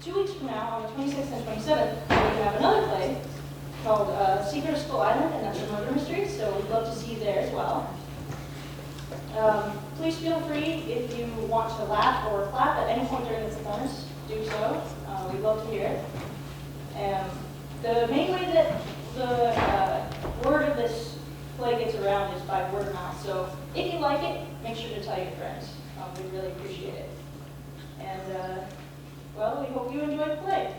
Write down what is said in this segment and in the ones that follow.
2 weeks from now, on the 26th and 27th, we have another play called Secret of Skull Island, and that's a murder mystery, so we'd love to see you there as well. Please feel free, if you want to laugh or clap at any point during this performance, do so. We'd love to hear it. The main way that the word of this play gets around is by word of mouth. So if you like it, make sure to tell your friends. We'd really appreciate it. And, well, we hope you enjoy the play.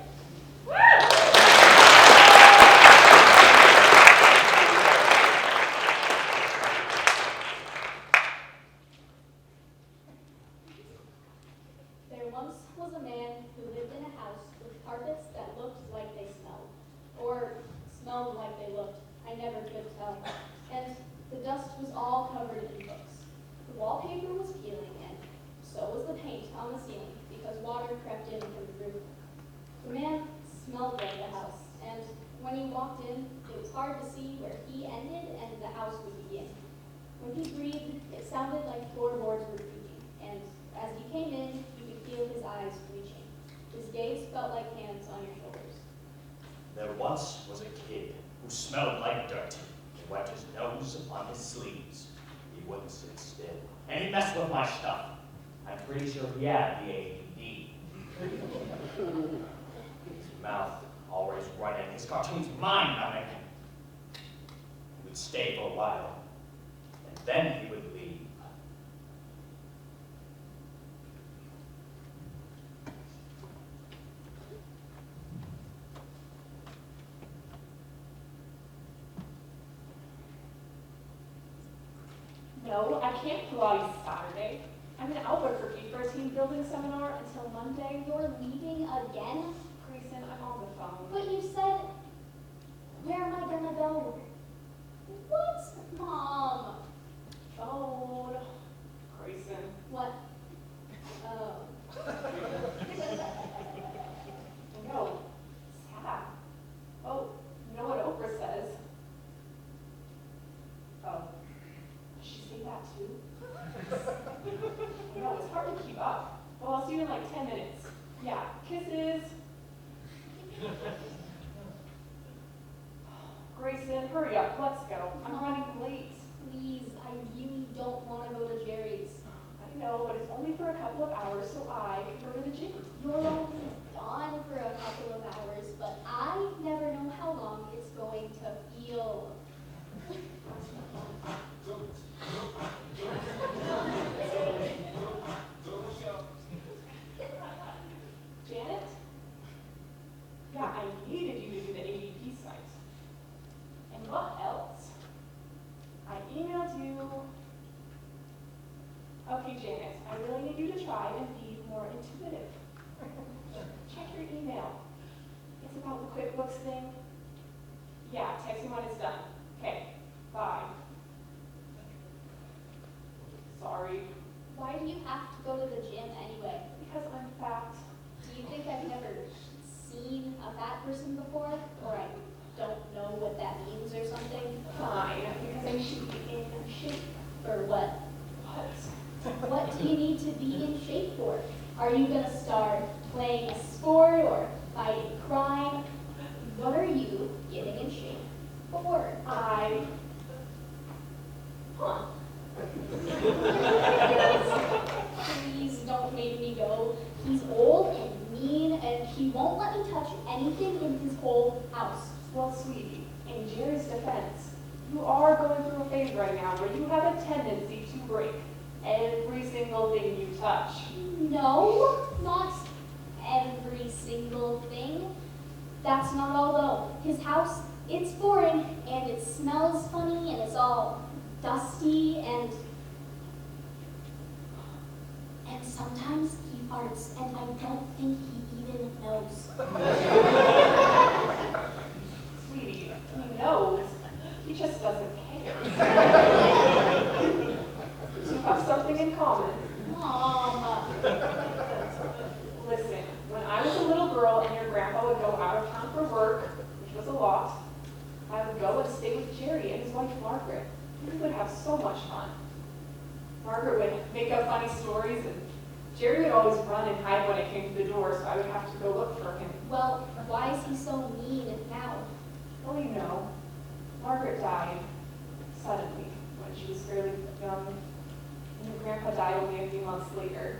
There once was a man who lived in a house with carpets that looked like they smelled, or smelled like they looked. I never could tell. And the dust was all covered in books. The wallpaper was peeling, and so was the paint on the ceiling, because water crept in from the roof. The man smelled like the house, and when he walked in, it was hard to see where he ended and the house would begin. When he breathed, it sounded like floorboards were creaking, and as he came in, you could feel his eyes reaching. His gaze felt like hands on your shoulders. There once was a kid who smelled like dirt. He wiped his nose on his sleeves. He wouldn't sit still, and he messed with my stuff. I'm pretty sure he had the ADD. His mouth always running, his cartoons mind-numbing. He would stay for a while, and then he would leave. No, I can't Pilates Saturday. I'm in Albuquerque for a team building seminar until Monday. You're leaving again? Grayson, I'm on the phone. But you said, where am I gonna go? What, Mom? Phone. Grayson. What? Oh. No. Sad. Oh, you know what Oprah says? Oh. Does she say that too? I know, it's hard to keep up. Well, I'll see you in like 10 minutes. Yeah, kisses. Grayson, hurry up, let's go. I'm running late. Please, I really don't want to go to Jerry's. I know, but it's only for a couple of hours, so I can go to the gym. You're only gone for a couple of hours, but I never know how long it's going to feel. Janet? Yeah, I needed you to do the ADP site. And what else? I emailed you. Okay, Janet, I really need you to try and be more intuitive. Check your email. It's about the QuickBooks thing. Yeah, text me when it's done. Okay, bye. Sorry. Why do you have to go to the gym anyway? Because I'm fat. Do you think I've never seen a fat person before? Or I don't know what that means or something? Fine, because I should be in shape. For what? What? What do you need to be in shape for? Are you gonna start playing a sport or fighting crime? What are you getting in shape for? Huh. Please don't make me go. He's old and mean, and he won't let me touch anything in his whole house. Well, sweetie, in Jerry's defense, you are going through a phase right now where you have a tendency to break every single thing you touch. No, not every single thing. That's not all though. His house, it's boring, and it smells funny, and it's all dusty, and sometimes he farts, and I don't think he even knows. Sweetie, he knows. He just doesn't care. You have something in common. Mom. Listen, when I was a little girl and your grandpa would go out of town for work, which was a lot, I would go and stay with Jerry and his wife Margaret. We would have so much fun. Margaret would make up funny stories, and Jerry would always run and hide when I came to the door, so I would have to go look for him. Well, why is he so mean now? Well, you know, Margaret died suddenly when she was fairly young, and her grandpa died only a few months later.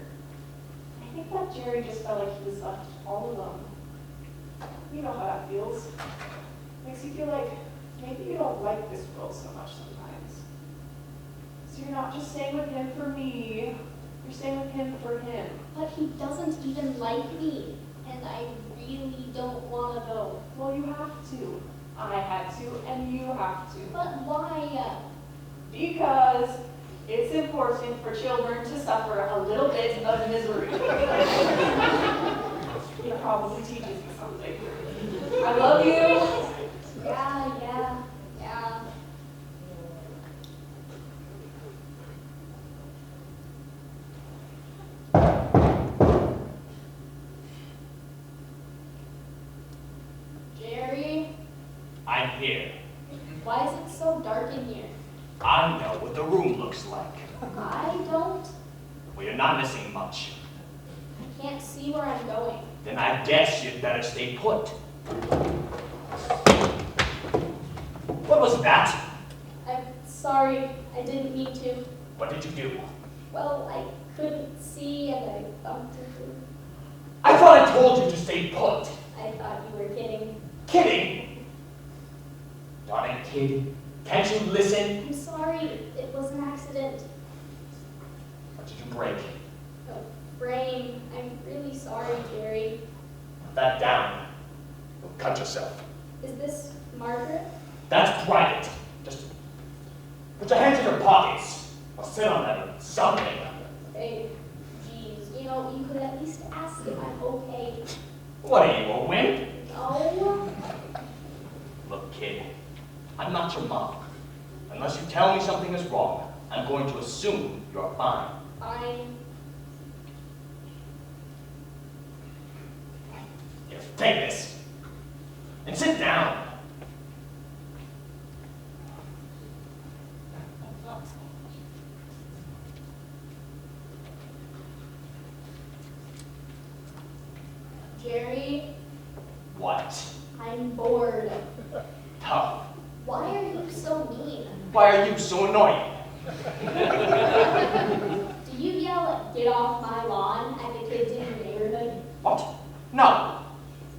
I think that Jerry just felt like he was left all alone. You know how that feels. Makes you feel like maybe you don't like this world so much sometimes. So you're not just staying with him for me, you're staying with him for him. But he doesn't even like me, and I really don't want to go. Well, you have to. I had to, and you have to. But why? Because it's important for children to suffer a little bit of misery. It probably teaches you something. I love you. Yeah. Jerry, I'm here. why is it so dark in here? I know what the room looks like. I don't. Well, you're not missing much. I can't see where I'm going. Then I guess you'd better stay put. What was that? I'm sorry, I didn't mean to. What did you do? Well, I couldn't see and I bumped into. I thought I told you to stay put. I thought you were kidding. Kidding? Darn it, kid. Can't you listen? I'm sorry, it was an accident. What did you break? A frame. I'm really sorry, Jerry. Put that down. You'll cut yourself. Is this Margaret? That's private. Just put your hands in your pockets. Or sit on them or something. Hey, geez, you know, you could at least ask if I'm okay. What are you, a wimp? No? Look, kid, I'm not your mom. Unless you tell me something is wrong, I'm going to assume you're fine. Fine. Here, take this. And sit down. Jerry, What? I'm bored. Tough. Why are you so mean? Why are you so annoying? Do you yell, "Get off my lawn" at the kids in your neighborhood? What? No.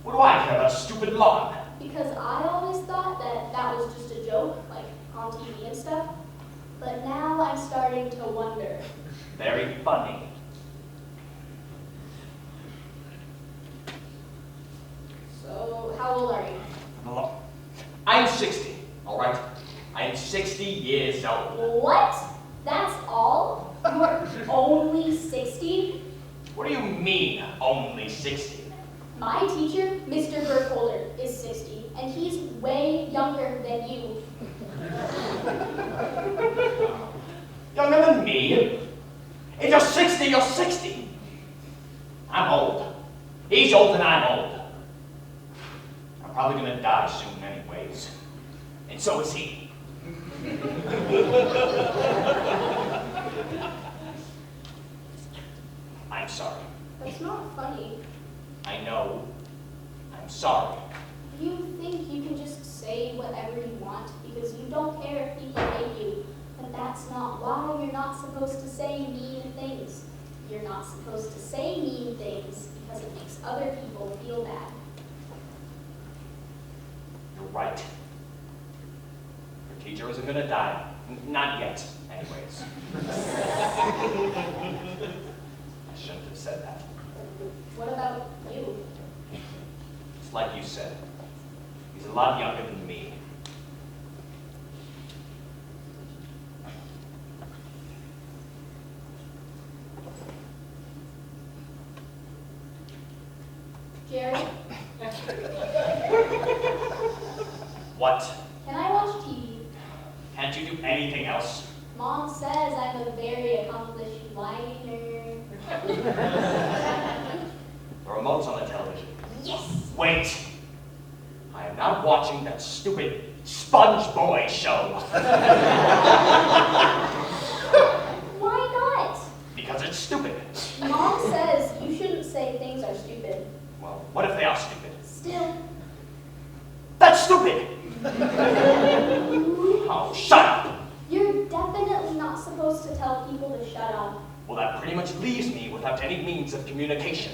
What do I care about a stupid lawn? Because I always thought that that was just a joke, like on TV and stuff. But now I'm starting to wonder. Very funny. So, how old are you? Look, I'm 60, all right? I'm 60 years old. What? That's all? You're only 60? What do you mean, only 60? My teacher, Mr. Burkholder, is 60, and he's way younger than you. Younger than me? If you're 60, you're 60. I'm old. He's old and I'm old. I'm probably gonna die soon anyways. And so is he. I'm sorry. That's not funny. I know. I'm sorry. You think you can just say whatever you want because you don't care if people hate you. But that's not why you're not supposed to say mean things. You're not supposed to say mean things because it makes other people feel bad. You're right. Your teacher isn't gonna die. Not yet, anyways. I shouldn't have said that. What about you? It's like you said. He's a lot younger than me. Jerry, What? can I watch TV? Can't you do anything else? Mom says I'm a very accomplished whiner. The remote's on the television. Yes! Wait! I am not watching that stupid Sponge Boy show. Why not? Because it's stupid. Mom says you shouldn't say things are stupid stupid. Well, what if they are stupid? Still, That's stupid! Oh, shut up! you're definitely not supposed to tell people to shut up. Well, that pretty much leaves me without any means of communication.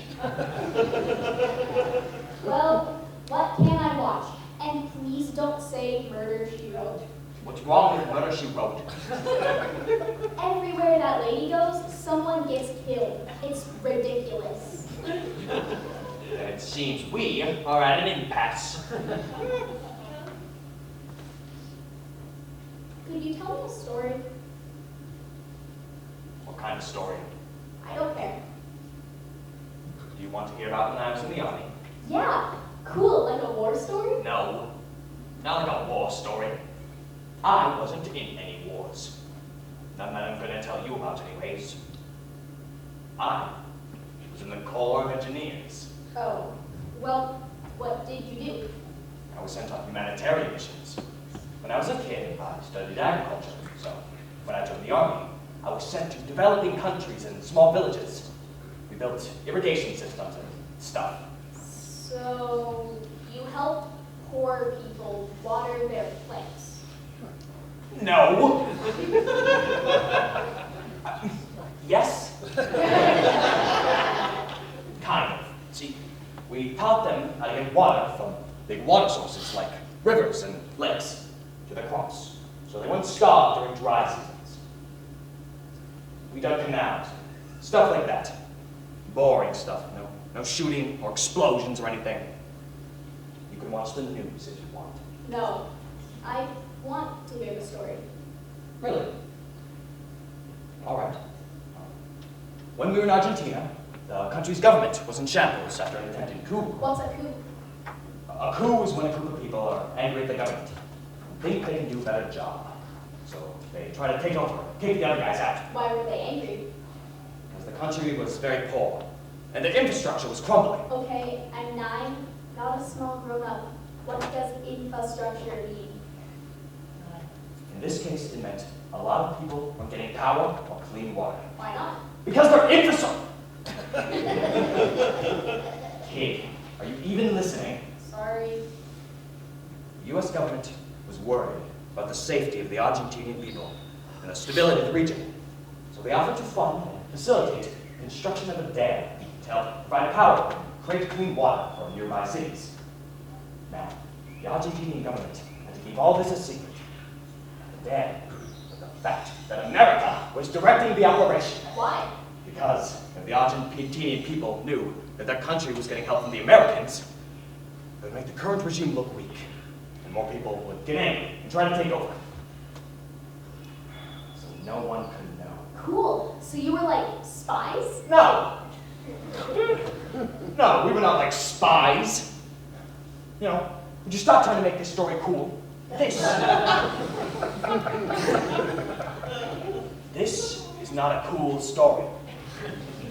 Well, what can I watch? And please don't say Murder, She Wrote. What's wrong with Murder, She Wrote? Everywhere that lady goes, someone gets killed. It's ridiculous. Then it seems we are at an impasse. Could you tell me a story? What kind of story? I don't care. Do you want to hear about when I was in the army? Yeah, cool, like a war story? No, not like a war story. I wasn't in any wars. None that I'm going to tell you about anyways. I was in the Corps of Engineers. Oh, well, what did you do? I was sent on humanitarian missions. When I was a kid, I studied agriculture, so when I joined the army, I was sent to developing countries and small villages. We built irrigation systems and stuff. So, you helped poor people water their plants. No! Yes? Kind of. See, we taught them how to get water from big water sources like rivers and lakes to the crops, so they wouldn't starve during dry seasons. We dug canals, stuff like that. Boring stuff, no shooting or explosions or anything. You can watch the news if you want. No, I want to hear the story. Really? All right. When we were in Argentina, the country's government was in shambles after an attempted coup. What's a coup? A coup is when a group of people are angry at the government and think they can do a better job. So they try to take over, kick the other guys out. Why were they angry? Because the country was very poor and the infrastructure was crumbling. Okay, I'm 9, not a small grown-up. What does infrastructure mean? In this case, it meant a lot of people weren't getting power or clean water. Why not? Because they're infrastructure! Kid, are you even listening? Sorry. The U.S. government was worried about the safety of the Argentinian people and the stability of the region. So they offered to fund and facilitate the construction of a dam to help provide power and create clean water for nearby cities. Now, the Argentinian government had to keep all this a secret. The dam was the fact that America was directing the operation. Why? Because if the Argentinian people knew that their country was getting help from the Americans, it would make the current regime look weak, and more people would get angry and try to take over. So no one could know. Cool. So you were like spies? No! No, we were not like spies. You know, would you stop trying to make this story cool? This is not a cool story.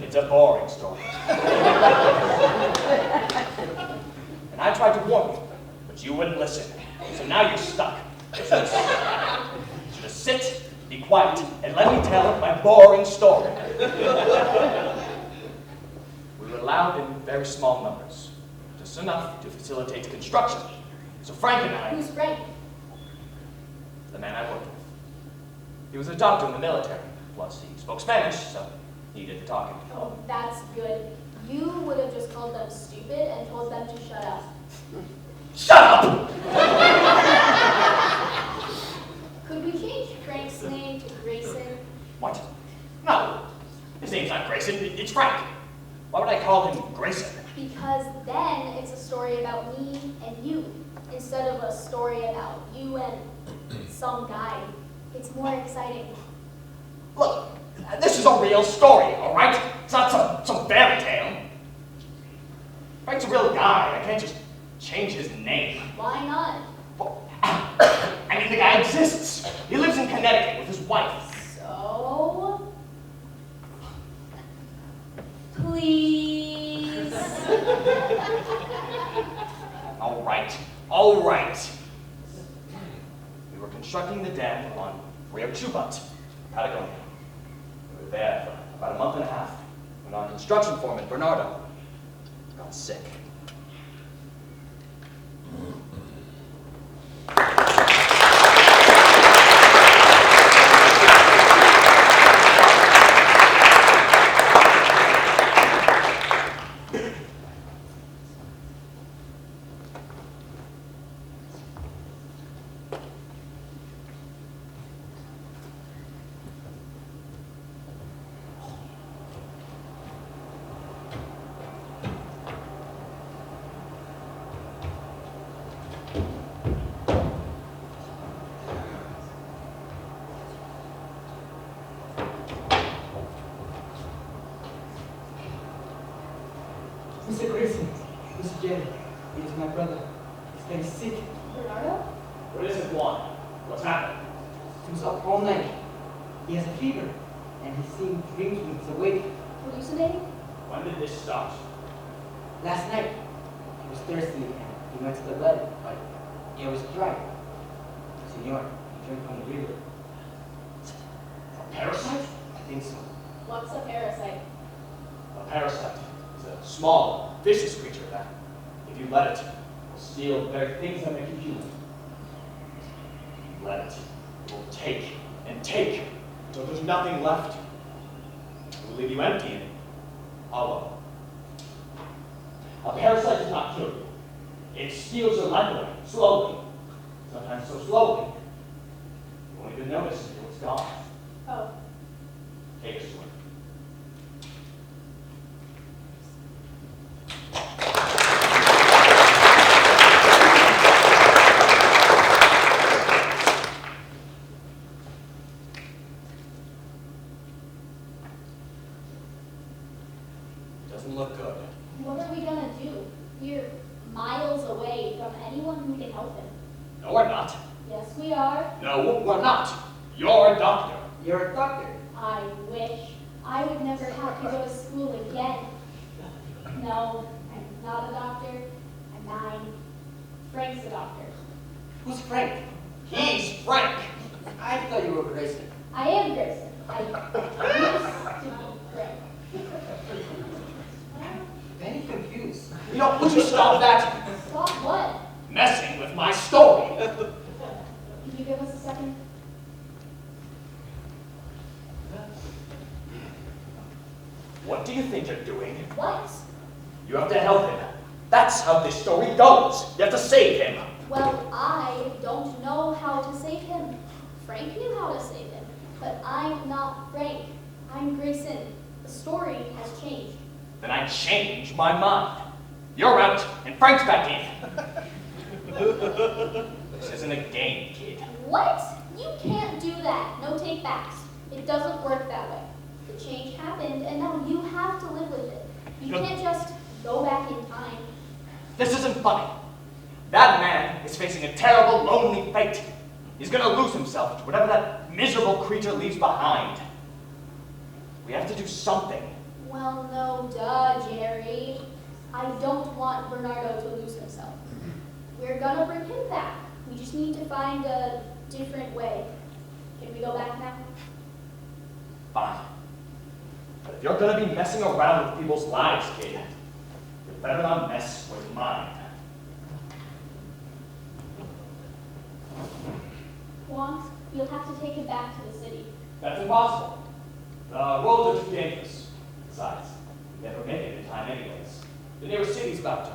It's a boring story. And I tried to warn you, but you wouldn't listen. So now you're stuck. So just sit, be quiet, and let me tell my boring story. We were allowed in very small numbers, just enough to facilitate construction. So Frank and I, Who's Frank? the man I worked with, he was a doctor in the military. Plus, he spoke Spanish, so he did the talking. Oh, that's good. You would have just called them stupid and told them to shut up. Shut up! Could we change Frank's name to Grayson? What? No. His name's not Grayson, it's Frank. Why would I call him Grayson? Because then it's a story about me and you, instead of a story about you and some guy. It's more exciting. Look, this is a real story, all right? It's not some fairy tale. Frank's a real guy. I can't just change his name. Why not? Well, I mean, the guy exists. He lives in Connecticut with his wife. So? Please? All right. We were constructing the dam on Rio Chubat, Patagonia. We were there for about a month and a half when our construction foreman, Bernardo, got sick. Mr. Grayson, Mr. Jerry, it is my brother. He's very sick. Bernardo? What is it, Juan? What's happened? He was up all night. He has a fever, and he's seeing dreams when he's awake. Hallucinating? When did this start? Last night, he was thirsty and he went to the well, but it was dry. Senor, he drank from the river. A parasite? I think so. What's a parasite? A parasite is a small, vicious creature that, if you let it, will steal the very things that make you human. If you let it, it will take and take until there's nothing left. It will leave you empty and hollow. A parasite does not kill you. It steals your life away, slowly. Sometimes so slowly, you won't even notice until it's gone. Oh, Take a swim. Doesn't look good. what are we gonna do? We're miles away from anyone who can help him. No, we're not. Yes, we are. No, we're not. You're a doctor. You're a doctor. I wish. I would never have to go to school again. No, I'm not a doctor. I'm 9. Frank's a doctor. Who's Frank? He's Frank. I thought you were Grayson. I am Grayson. I used to be Frank. Very confused. You know, would you stop that? Stop what? Messing with my story. Can you give us a second? What do you think you're doing? What? You have to help him. That's how this story goes. You have to save him. Well, I don't know how to save him. Frank knew how to save him, but I'm not Frank. I'm Grayson. The story has changed. Then I change my mind. You're out, and Frank's back in. This isn't a game, kid. What? You can't do that. No take backs. It doesn't work that way. The change happened, and now you have to live with it. You can't just go back in time. This isn't funny. That man is facing a terrible, lonely fate. He's gonna lose himself to whatever that miserable creature leaves behind. We have to do something. Well, no, duh, Jerry. I don't want Bernardo to lose himself. We're gonna bring him back. We just need to find a different way. Can we go back now? Fine. But if you're gonna be messing around with people's lives, kid, you better not mess with mine. Want? You'll have to take him back to the city. That's impossible. The roads are too dangerous. Besides, we never make it in time anyways. The nearest city's about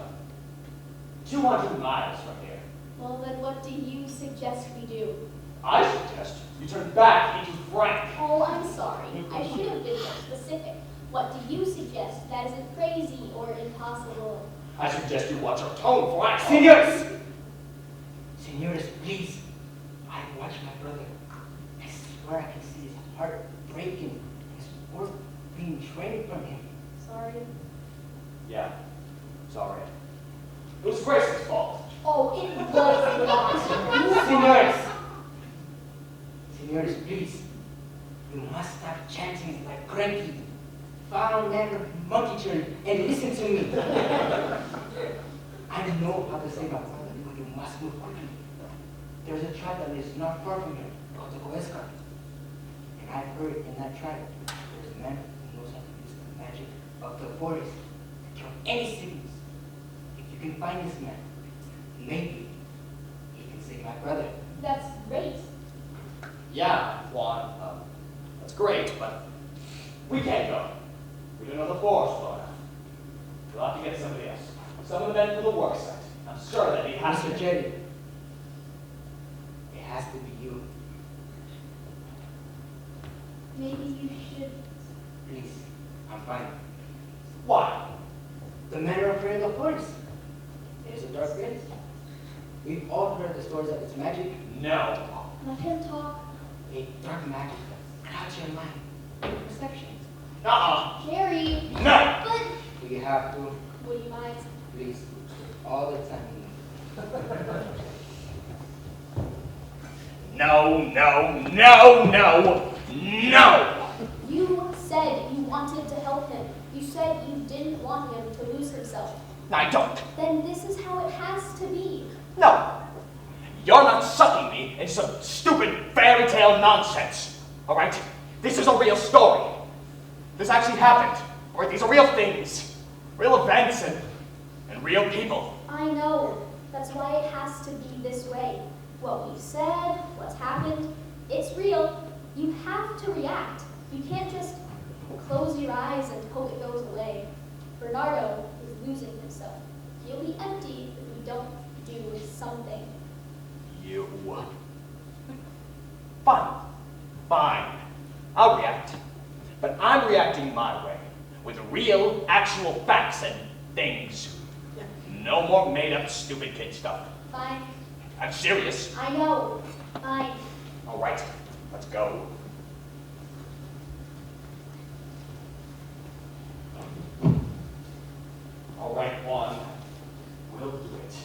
200 miles from here. Well, then what do you suggest we do? I suggest you turn back into Frank. Oh, I'm sorry. I should have been more specific. What do you suggest that isn't crazy or impossible? I suggest you watch your tone, Frank. Senors! Senores, please. I watched my brother. I swear I can see his heart breaking. His work being drained from him. Sorry. Yeah, sorry. It was Grace's fault. Oh, it was not. Senores! Senores, please. You must stop chanting like cranky. Foul manner monkey turn and listen to me. I know how to save my brother, but you must move quickly. There's a tribe that is not far from here called the Coesca. And I've heard in that tribe there's a man who knows how to use the magic of the forest to kill any sickness can find this man. Maybe he can save my brother. That's great. Yeah, Juan, that's great, but we can't go. We don't know the forest well enough. We'll have to get somebody else. Some of the men for the work site. I'm sure that he has Mr. to. Jerry, it has to be you. Maybe you should. Please, I'm fine. Why? The men are afraid of the forest. It is a dark place. We've all heard the stories of its magic. No. Let him talk. A dark magic that clouds your mind, your perception. Jerry! No! But Do you have to? would you mind? Please, all the time you need. No! You said you wanted to help him. You said you didn't want him to lose himself. I don't. Then this is how it has to be. No. You're not sucking me into some stupid fairy tale nonsense. All right? This is a real story. This actually happened. All right? These are real things, real events, and real people. I know. That's why it has to be this way. What we said, what's happened, it's real. You have to react. You can't just close your eyes and hope it goes away. Bernardo is losing himself. He'll be empty if we don't do something. You. Fine. I'll react. But I'm reacting my way, with real, actual facts and things. No more made-up, stupid kid stuff. Fine. I'm serious. I know. Fine. All right, let's go. All right, Juan. We'll do it.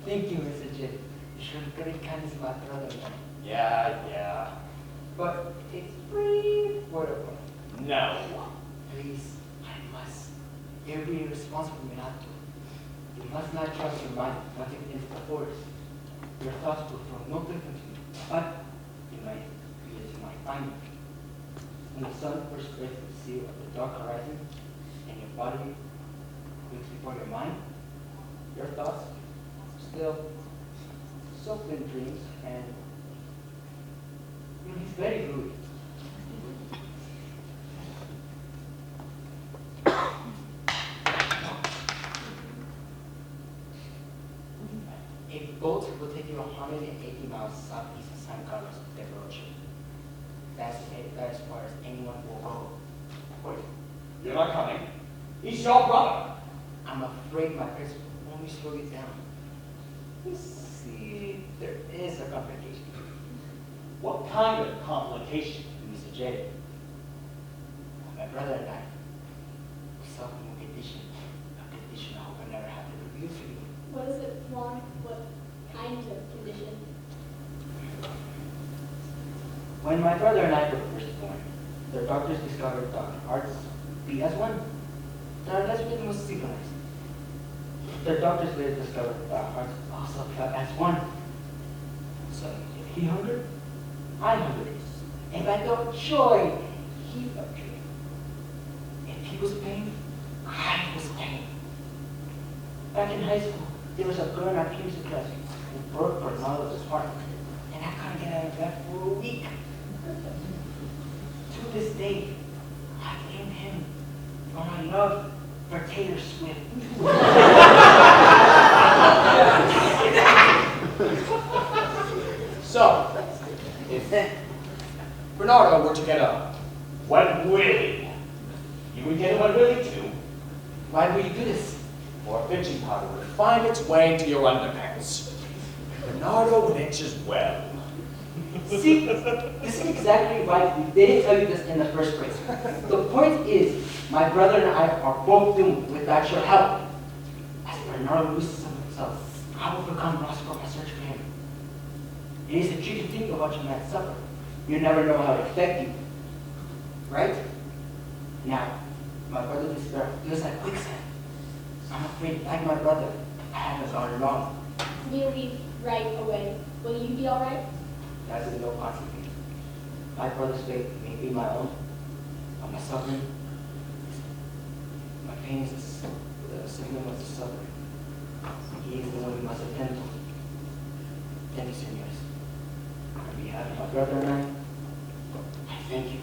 Thank you, Mr. J. You showed great kindness to my brother, man. Yeah. But it's pretty affordable. No. Please, I must. It would be irresponsible for me not to. You must not trust your mind once you get into the forest. Your thoughts will feel no different to you, but you might be as you might find it. When the sun first breaks the sea of the dark horizon, and your body wakes before your mind, your thoughts still soaked in dreams, and he's very rude. A boat will take you 180 miles southeast of San Carlos de Roche. That's as far as anyone will go. Wait, you're not coming. He's your brother. I'm afraid my parents will only slow you down. You see, there is a complication. What kind of complication? Mr. J. My brother and I, we suffer from a condition I hope I never have to reveal to you. What is it, Juan? What kind of condition? When my brother and I were first born, the doctors discovered that our hearts beat as one. Our less rhythm was synchronized. The doctors later discovered that our hearts also felt as one. So if he hungered, I hungered. If I felt joy, he felt joy. If he was pain, I was pain. Back in high school, there was a girl in our chemistry class who broke Bernardo's heart, and I couldn't get out of bed for a week. To this day, I blame him for my love for Taylor Swift. So, if Bernardo were to get a wet willy, you would get a wet willy too. Why would you do this? Or itching powder would find its way into your underpants. Bernardo would itch as well. See, this is exactly why we didn't tell you this in the first place. The point is, my brother and I are both doomed without your help. As Bernardo loses himself, I will become lost for my search for him. It is a tricky thing to watch a man suffer. You never know how it affects you. Right? Now, my brother's despair feels like quicksand. I'm afraid, like my brother, I haven't gone wrong. We'll leave right away. Will you be all right? That's a no consequence. My brother's fate may be my own, but my suffering, my pain is the signal of the suffering. senores. On behalf of my brother and I thank you.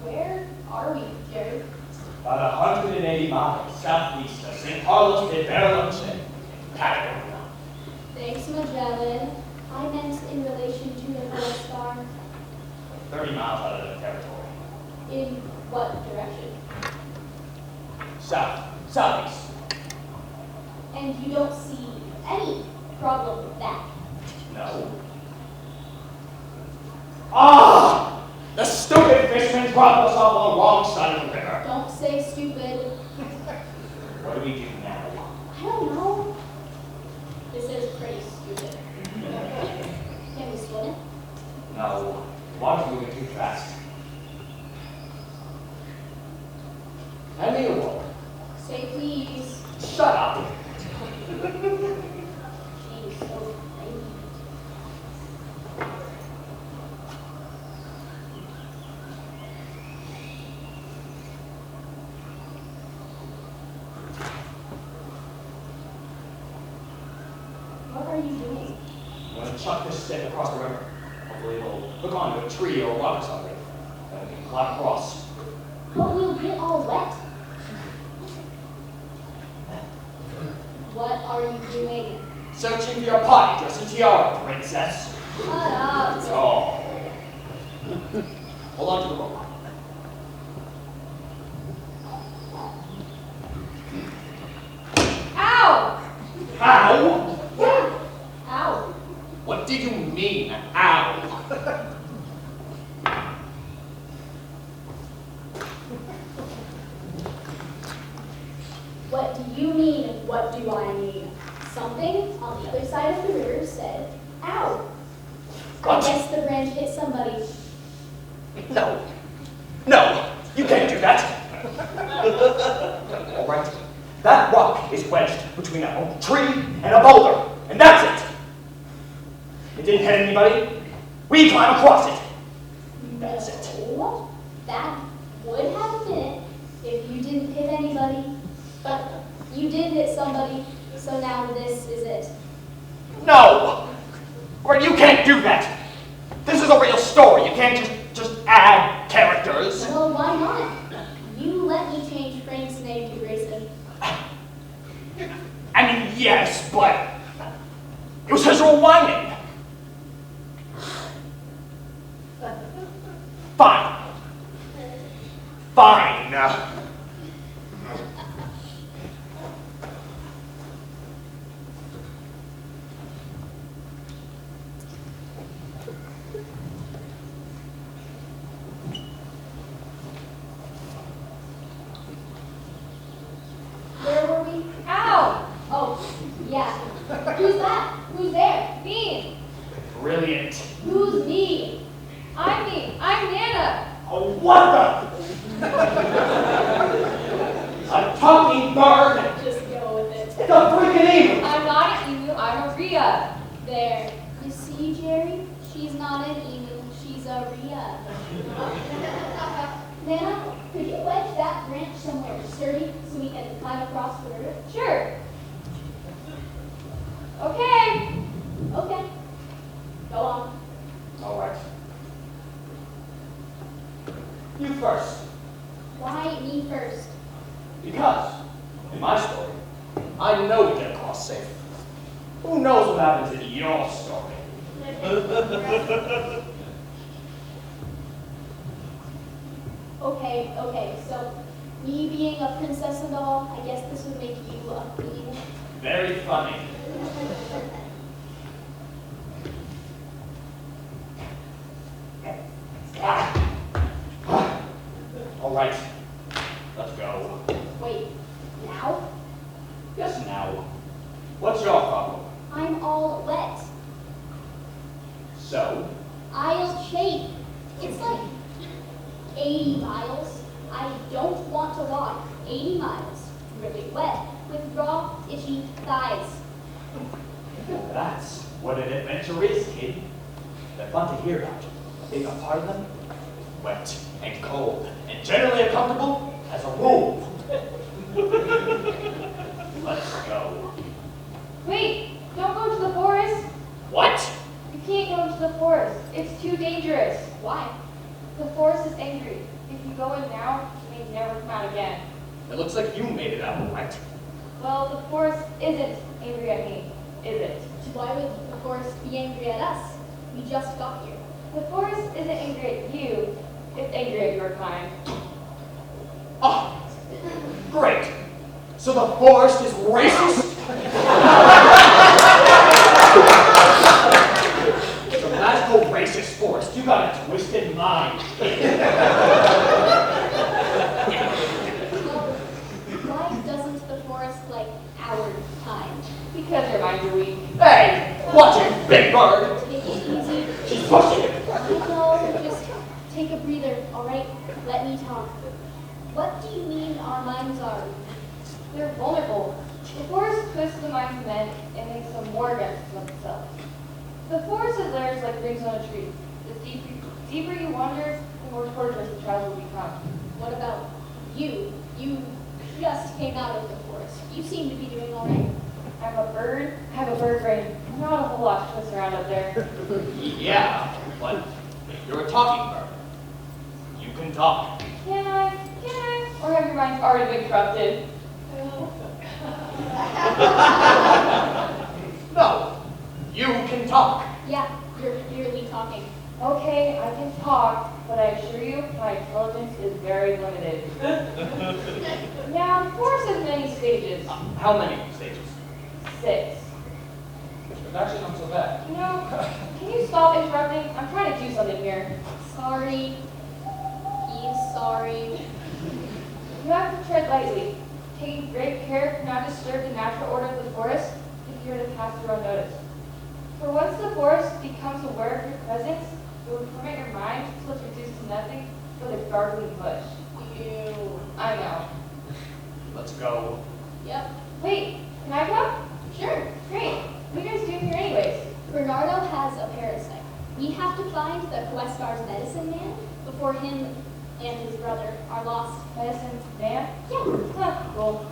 Where are we, Jerry? About 180 miles southeast of St. Carlos de Bariloche, Patagonia. Thanks, Magellan. I meant in relation to the North Star. 30 miles out of the territory. In what direction? Southeast. And you don't see any problem with that. No. Ah! The stupid fishermen dropped us off on the wrong side of the river. Don't say stupid. What do we do now? I don't know. This is pretty stupid. Can we swim it? No. The water's moving too fast. Hand me a rope. Say please. Shut up. She's so crazy. What are you doing? I'm going to chuck this stick across the river. Hopefully it'll hook onto a tree or a rock or something. Then we can climb across. But we'll get all wet. What are you doing? Searching for your potty dress and tiara, princess. Shut up. Oh. Hold on to the rope. Ow! Ow! Yeah. Ow. What did you mean, ow? What do you mean? What do I mean? Something on the other side of the river said, ow. What? I guess the branch hit somebody. No. No, you can't do that. All right. That rock is wedged between a tree and a boulder, and that's it. It didn't hit anybody. We climb across it. That's it. No, that would have been it if you didn't hit anybody. But you did hit somebody, so now this is it. No! Or you can't do that. This is a real story. You can't just add characters. Well, why not? You let me change Frank's name to Grayson. I mean, yes, but it was his real whining. Fine. Fine. Where were we? Ow! Oh, yeah. Who's that? Who's there? Me. Brilliant. Who's me? I'm me. I'm Nana. Oh, what the? A talking bird? Just go with it. It's a freaking emu. I'm not an emu. I'm a Rhea. There. You see, Jerry? She's not an emu. She's a Rhea. Nana, could you wedge that branch somewhere sturdy so we can climb across the river? Sure. Okay. Okay. Go on. All right. You first. Why me first? Because, in my story, I know we get across safe. Who knows what happens in your story? Okay, so me being a princess and all, I guess this would make you a queen. Very funny. All right, let's go. Wait, now? Yes, now. What's your problem? really wet, with raw, itchy thighs. That's what an adventure is, kid. They're fun to hear about. Being a part of them is wet and cold and generally uncomfortable as a rule. Let's go. Wait, don't go to the forest. What? You can't go into the forest. It's too dangerous. Why? The forest is angry. If you go in now, you may never come out again. It looks like you made it out, right? Well, the forest isn't angry at me, is it? Why would the forest be angry at us? We just got here. The forest isn't angry at you. It's angry at your kind. Oh, great. So the forest is racist? The magical racist forest. You got a twisted mind. Why doesn't the forest like our kind? Because your minds are weak. Hey, watch it, Big Bird. Take it easy. She's pushing it. No, just take a breather, all right? Let me talk. What do you mean our minds are? They're vulnerable. The forest twists the minds of men and makes them more against themselves. The forest is layers like rings on a tree. The deeper you wander, the more torturous the trials will become. What about you? You just came out of the forest. You seem to be doing all right. I'm a bird. I have a bird brain. Not a whole lot to twist around up there. Yeah, but you're a talking bird. You can talk. Can I? Can I? Or have your minds already been corrupted? No, you can talk. Yeah, you're clearly talking. Okay, I can talk, but I assure you, my intelligence is very limited. Now, the forest has many stages. How many stages? 6. It's actually not so bad. You know, can you stop interrupting? I'm trying to do something here. Sorry. He's sorry. You have to tread lightly, taking great care to not disturb the natural order of the forest if you're to pass through unnoticed. For once the forest becomes aware of your presence, it will permit your mind till it's reduced to nothing but a gargling bush. Ew. I know. Let's go. Yep. Wait, can I come? Sure. Great. What are you guys doing here anyways? Bernardo has a parasite. We have to find the Questar's medicine man before him and his brother are lost. Medicine man? Yeah. Huh, cool.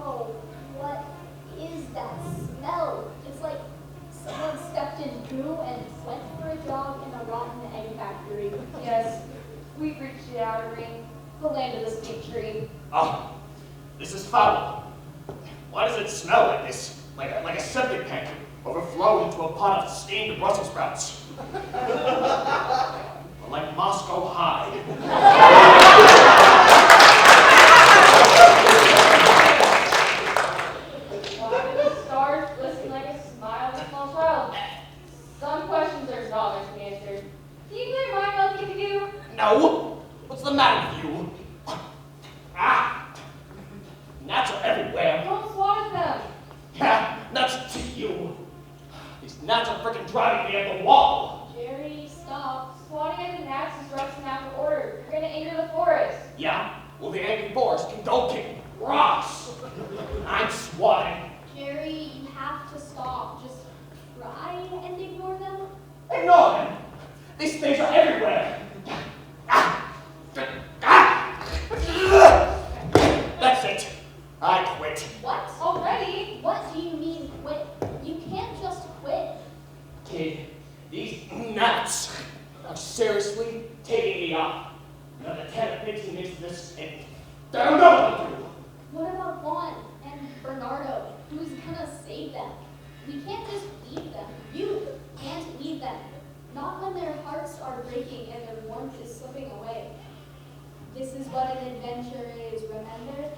Oh, what is that smell? It's like someone stepped in poo and went for a jog in a rotten egg factory. Yes, we've reached the outer ring, the land of the steep tree. Oh, this is foul. Why does it smell like this? Like a septic tank overflowing into a pot of steamed Brussels sprouts. Or like Moscow High. Why do the stars glisten like a smile of a small child? Some questions are solved and answered. Do you think my milking to do? No! What's the matter with you? Ah! Gnats are everywhere. Don't swat at them. Yeah, nuts to you. These gnats are freaking driving me at the wall. Jerry, stop. Swatting at the gnats disrupts the natural order. You're gonna anger the forest. Yeah, well the angry forest can go kick rocks. I'm swatting. Jerry, you have to stop. Just try and ignore them. Ignore them. These things are everywhere. Ah! Ah! That's it. I quit. What? Already? What do you mean quit? You can't just quit. Kid, these gnats are seriously taking me off. Another 10 or 15 minutes of this, and I don't know what to do. What about Juan and Bernardo? Who's gonna save them? We can't just leave them. You can't leave them. Not when their hearts are breaking and their warmth is slipping away. This is what an adventure is, remember?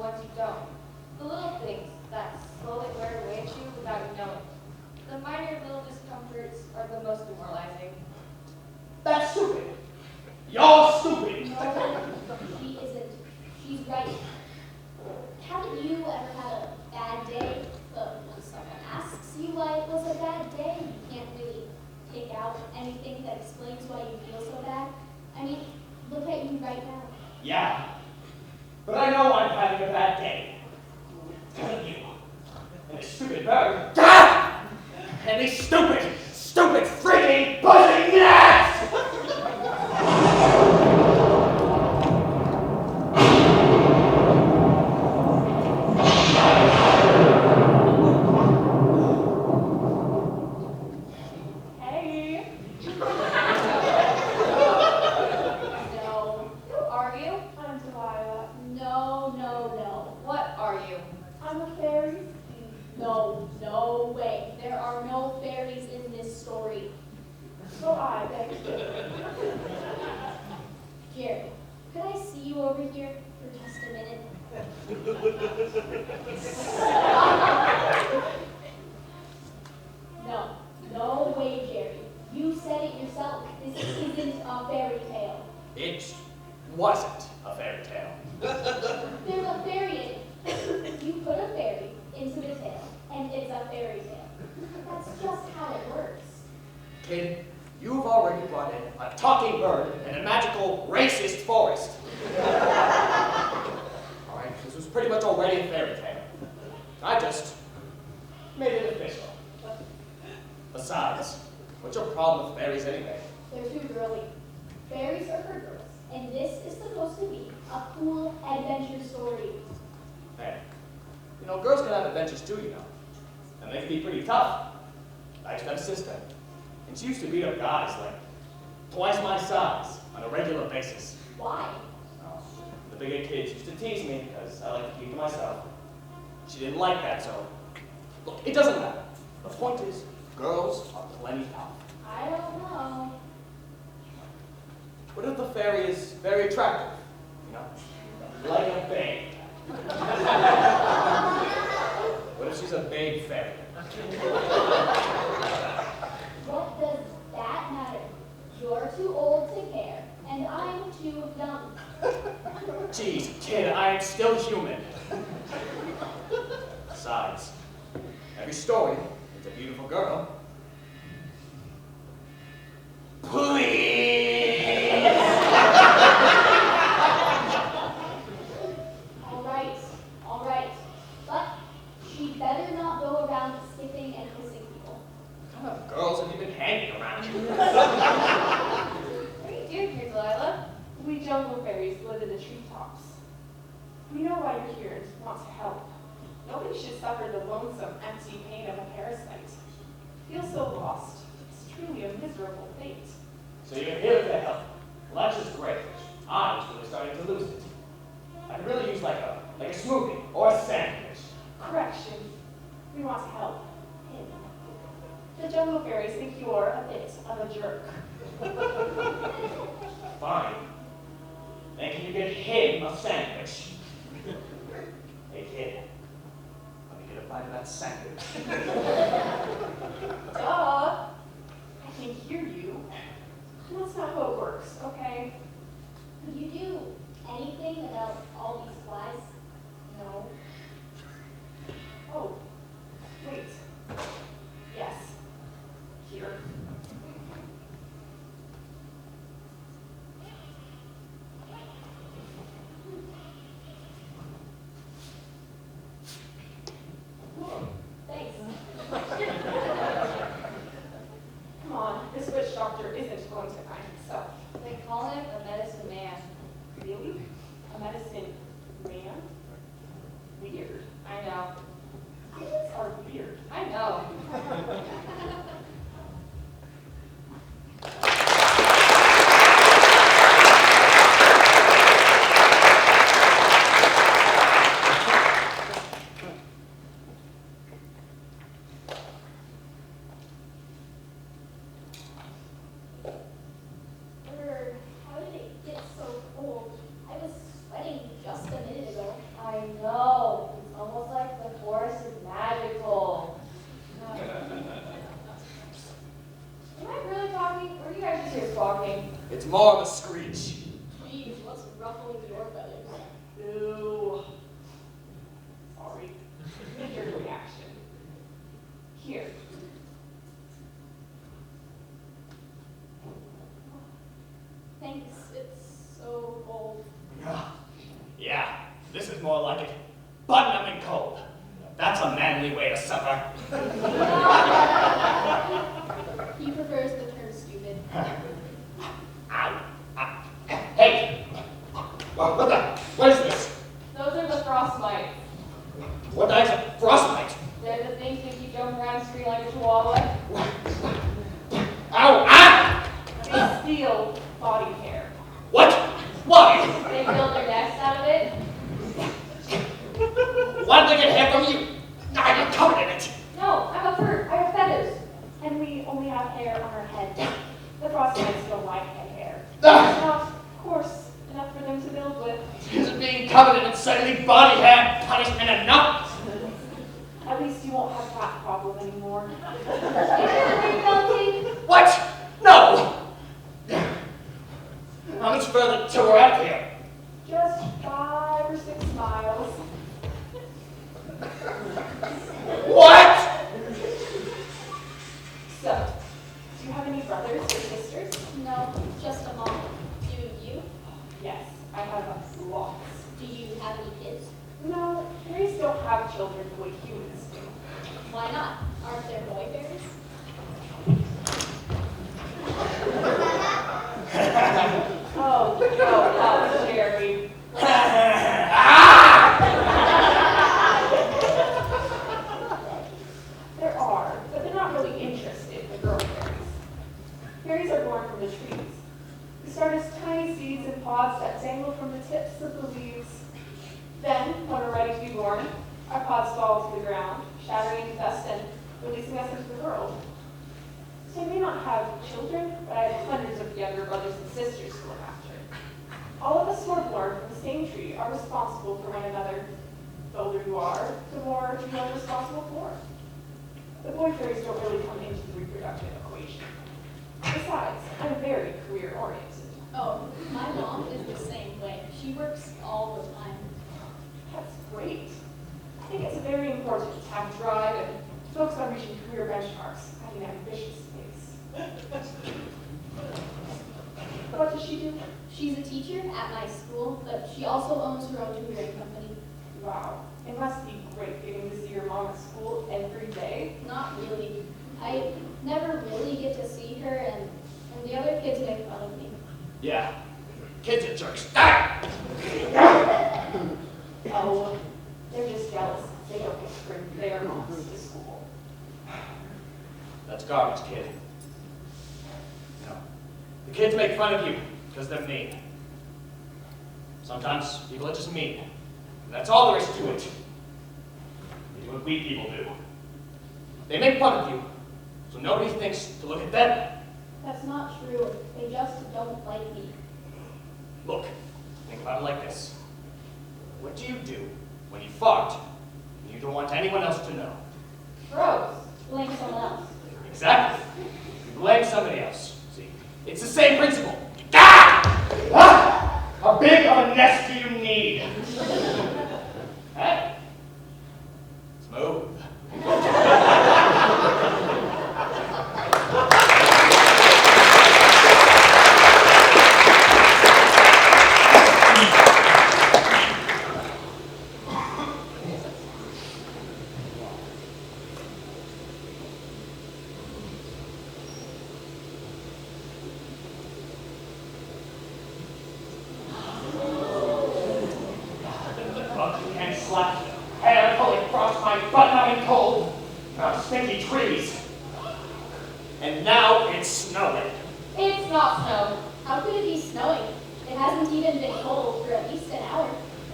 ones you don't. The little things that slowly wear away at you without you knowing. The minor little discomforts are the most demoralizing. That's stupid. You're stupid. No, she isn't. She's right. Haven't you ever had a bad day? But when someone asks you why it was a bad day, you can't really pick out anything that explains why you feel so bad? I mean, look at you right now. Yeah, but I know I'm having a bad day. Because of you. And this stupid bird. Ah! And these stupid, freaking buzzing gnats! Hey. No. Who are you? I'm Delilah. No. What are you? I'm a fairy. No way. There are no fairies in this story. So I beg to differ. Jerry, could I see you over here for just a minute? No way, Jerry. You said it yourself. This isn't a fairy tale. It wasn't a fairy tale. There's a fairy in it. You put a fairy into the tale, and it's a fairy tale. That's just how it works. Kid, you've already brought in a talking bird and a magical racist forest. Alright, this was pretty much already a fairy tale. I just made it official. Besides, what's your problem with fairies anyway? They're too girly. Fairies are for girls, and this is supposed to be a cool adventure story. Hey, you know, girls can have adventures too, you know. And they can be pretty tough. I used to have a sister, and she used to beat up guys like twice my size on a regular basis. Why? Well, the bigger kids used to tease me because I like to keep to myself. She didn't like that, so look, it doesn't matter. The point is, girls are plenty tough. I don't know. What if the fairy is very attractive? You know, like a babe. What if she's a babe fairy? What does that matter? You're too old to care, and I'm too young. Geez, kid, I am still human. Besides, every story is a beautiful girl. Please! All right. But she better not go around skipping and kissing people. What kind of girls have you been hanging around? What are you doing here, Delilah? We jungle fairies live in the treetops. We know why you're here and want to help. Nobody should suffer the lonesome, empty pain of a parasite. Feel so lost. It's truly a miserable fate. So you're here to help. Well, that's just great. I was really starting to lose it. I could really use like a smoothie or a sandwich. Correction. We want to help him. The jungle fairies think you're a bit of a jerk. Fine. Then can you get him a sandwich? Hey kid, let me get a bite of that sandwich. Duh. I can hear you. That's not how it works, okay? Could you do anything about all these flies? No. Oh, wait. Yes. Here. Thanks. Come on, this witch doctor isn't going to find himself. They call him a medicine man. Really? A medicine man? Weird. I know. Humans are weird. I know. How did it get so cold? I was sweating just a minute ago. I know. It's more of a screech. Geez, what's ruffling your feathers? Ew. Sorry. Your reaction. Here. Thanks, it's so cold. Yeah, this is more like it. Button and cold. That's a manly way to suffer. He prefers the term stupid. Ow. Ow. Hey! What is this? Those are the frostmites. What is a frostbite? They're the things that you jump around and scream like a chihuahua. Ow! Ah! They steal body hair. What? Why? They build their nests out of it. Why did they get hair from you? I'm covered in it. No, I'm a fur. I have feathers. And we only have hair on our head. The frostmites don't like head hair. It's not coarse enough for them to build with. Isn't being covered in unsightly body hair punishment enough? At least you won't have that problem anymore. What? No! How much further till we're out here? Just 5 or 6 miles. What? So, do you have any brothers or sisters? No, just a mom. Do you? Yes, I have lots. Do you have any kids? No, fairies don't have children the way humans do. Why not? Aren't there boy fairies? Oh, no, Jerry. There are, but they're not really interested in the girl fairies. Fairies are born from the trees. They start as tiny seeds and pods that dangle from the tips of the leaves. Then, when we're ready to be born, our pods fall to the ground, shattering into dust and releasing us into the world. So I may not have children, but I have hundreds of younger brothers and sisters to look after. All of us who are born from the same tree are responsible for one another. The older you are, the more you are responsible for. The boy fairies don't really come into the reproductive equation. Besides, I'm very career-oriented. Oh, my mom is the same way. She works all the time. That's great. I think it's very important to have drive and focus on reaching career benchmarks at an ambitious pace. What does she do? She's a teacher at my school, but she also owns her own tutoring company. Wow, it must be great getting to see your mom at school every day. Not really. I never really get to see her, and the other kids make fun of me. Yeah. Kids are jerks. Ah! Oh, they're just jealous. They don't get to bring their moms to school. That's garbage, kid. No. The kids make fun of you because they're mean. Sometimes people are just mean. And that's all there is to it. They do what we people do. They make fun of you, so nobody thinks to look at them. That's not true. They just don't like me. Look, think about it like this. What do you do when you fart and you don't want anyone else to know? Gross. Blame someone else. Exactly. You blame somebody else. See, it's the same principle. Ah! Ah! How big of a nest do you need? Hey. Smooth. And slapped hair pulling across my butt-numbing cold, stinky trees. And now it's snowing. It's not snow. How could it be snowing? It hasn't even been cold for at least an hour.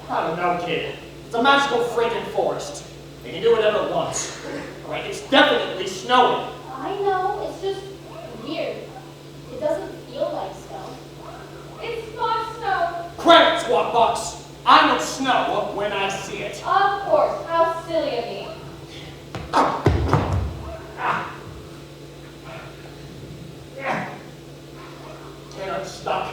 I don't know, kid. It's a magical freaking forest. They can do whatever it wants. All right, it's definitely snowing. I know, it's just weird. It doesn't feel like snow. It's not snow. Credit, Squawk Box. I know snow when I see it. Of course. How silly of me. They're stuck.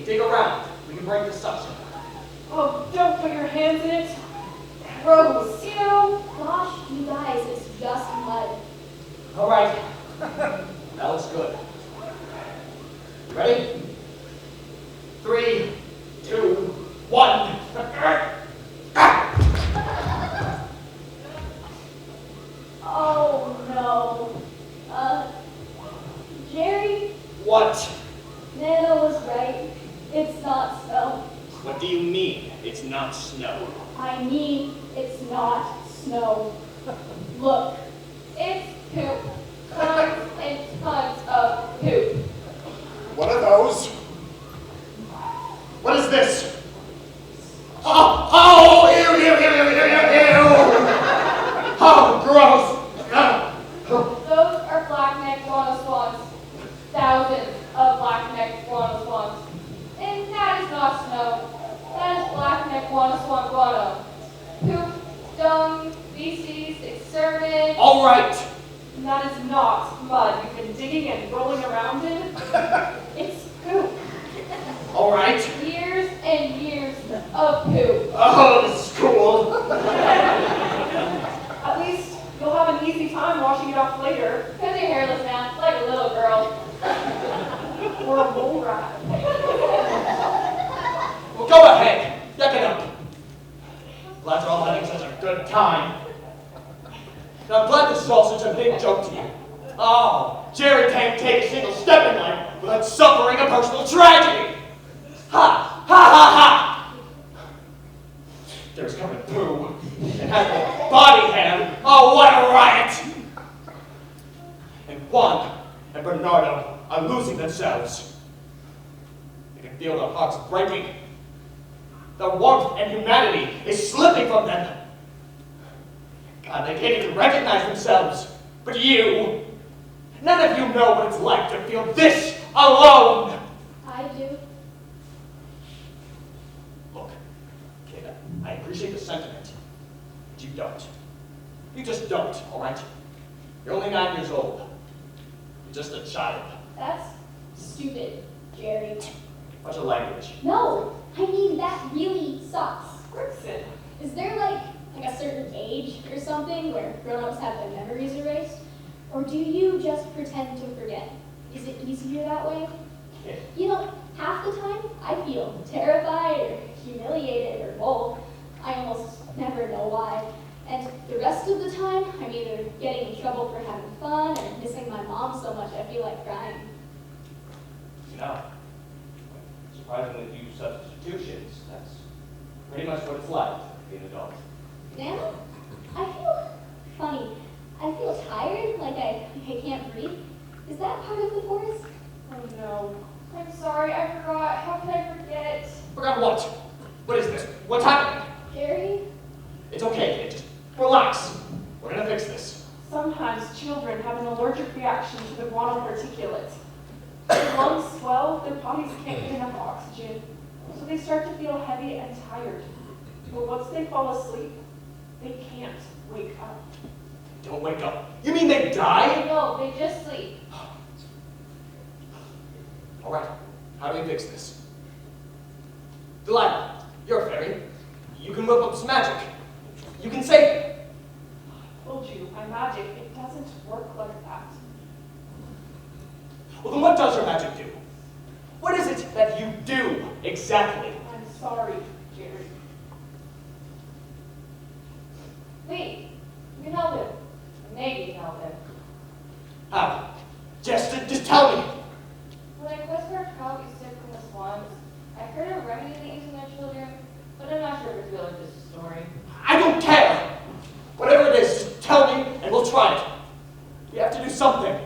Dig around. We can break the suction. Oh, don't put your hands in it. Gross. Gosh, you guys, it's just mud. All right. That looks good. You ready? 3, 2, 1. Oh no. Jerry, What? Nana was right. It's not snow. What do you mean it's not snow? I mean, it's not snow. Look, it's poop. Tons and tons of poop. What are those? What is this? Oh, ew, ew, ew, ew, ew, ew, ew. Oh, gross. Those are black-necked guano swans. Thousands of black-necked guano swans. And that is not snow. That is black-necked guano swan guano. Poop, dung, feces, excrement. All right. And that is not mud you've been digging and rolling around in. It's poop. All right. Years and years of poop. Oh, this is cool. At least you'll have an easy time washing it off later. Because you're hairless now, like a little girl. Or a mole rat. Well, go ahead. Deck it up. Glad you're all having such a good time. And I'm glad this is all such a big joke to you. Oh, Jerry can't take a single step in life without suffering a personal tragedy. Ha! Ha ha ha! There's coming a poo and has a body ham. Oh, what a riot! And Juan and Bernardo are losing themselves. They can feel their hearts breaking. The warmth and humanity is slipping from them. God, they can't even recognize themselves. But you, none of you know what it's like to feel this alone. I do. Look, kid, I appreciate the sentiment, but you don't. You just don't, all right? You're only 9 years old. You're just a child. That's stupid, Jerry. What's your language? No, I mean, that really sucks. Rickson. Is there like a certain age or something where grown-ups have their memories erased? Or do you just pretend to forget? Is it easier that way? Kid, You know, half the time I feel terrified or humiliated or both. I almost never know why. And the rest of the time, I'm either getting in trouble for having fun or missing my mom so much I feel like crying. you know, surprisingly few substitutions. That's pretty much what it's like to be an adult. Nana, I feel funny. I feel tired, like I can't breathe. Is that part of the forest? Oh no. I'm sorry, I forgot. How could I forget? Forgot what? What is this? What's happening? Jerry? It's okay, kid. Just relax. We're gonna fix this. Sometimes children have an allergic reaction to the guano particulate. Their lungs swell, their bodies can't get enough oxygen, so they start to feel heavy and tired. But once they fall asleep, they can't wake up. Don't wake up. You mean they die? No, they just sleep. All right. How do we fix this? Delilah, you're a fairy. You can whip up some magic. You can save it. I told you, my magic, it doesn't work like that. Well, then what does your magic do? What is it that you do exactly? I'm sorry, Jerry. Wait, you can help him. Maybe you can help him. How? Just tell me. When I quest for a child is sick from the swans, I heard a remedy they use in their children, but I'm not sure if it's real or just a story. I don't care. Whatever it is, just tell me and we'll try it. We have to do something.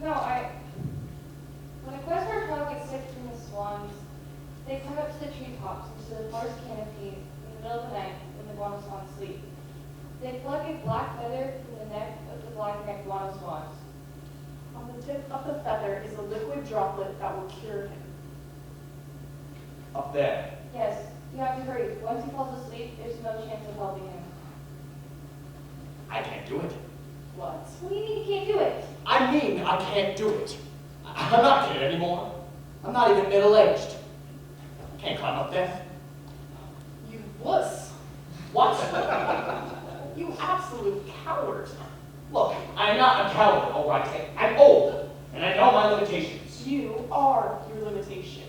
When a quest for a child gets sick from the swans, they climb up to the treetops into the forest canopy in the middle of the night when the guano swans sleep. They plug a black feather from the neck of the black-necked guano swans. On the tip of the feather is a liquid droplet that will cure him. Up there. Yes, you have to hurry. Once he falls asleep, there's no chance of helping him. I can't do it. What? What do you mean you can't do it? I mean I can't do it. I'm not kid anymore. I'm not even middle-aged. I can't climb up there. You wuss. What? You absolute coward. Look, I'm not a coward, all right? I'm old, and I know my limitations. You are your limitation.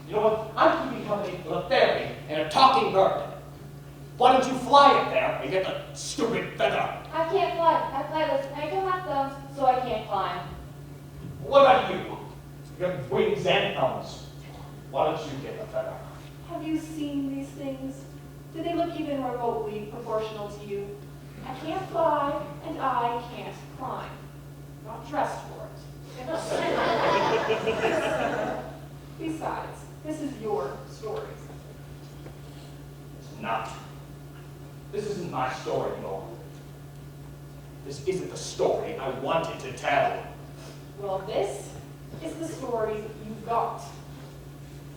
You know what? I'm keeping company with a fairy and a talking bird. Why don't you fly up there and get the stupid feather? I can't fly. I'm flightless. I don't have thumbs, so I can't climb. What about you? You have wings and thumbs. Why don't you get the feather? Have you seen these things? Do they look even remotely proportional to you? I can't fly, and I can't climb. I'm not dressed for it. Besides, this is your story. It's not. This isn't my story anymore. This isn't the story I wanted to tell. Well, this is the story you got.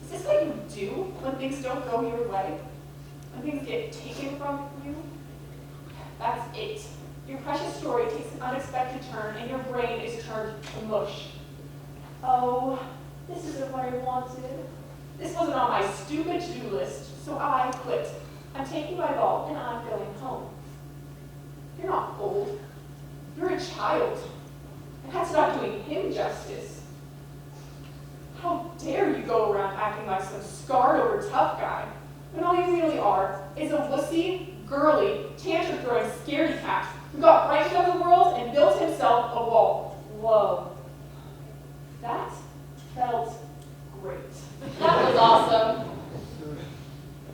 Is this what you do when things don't go your way? When things get taken from you? That's it. Your precious story takes an unexpected turn and your brain is turned to mush. Oh, this isn't what I wanted. This wasn't on my stupid to-do list, so I quit. I'm taking my ball and I'm going home. You're not old. You're a child. And that's not doing him justice. How dare you go around acting like some scarred-over tough guy, when all you really are is a wussy, girly, tantrum-throwing scaredy cat who got frightened of the world and built himself a wall. Whoa. That felt great. That was awesome.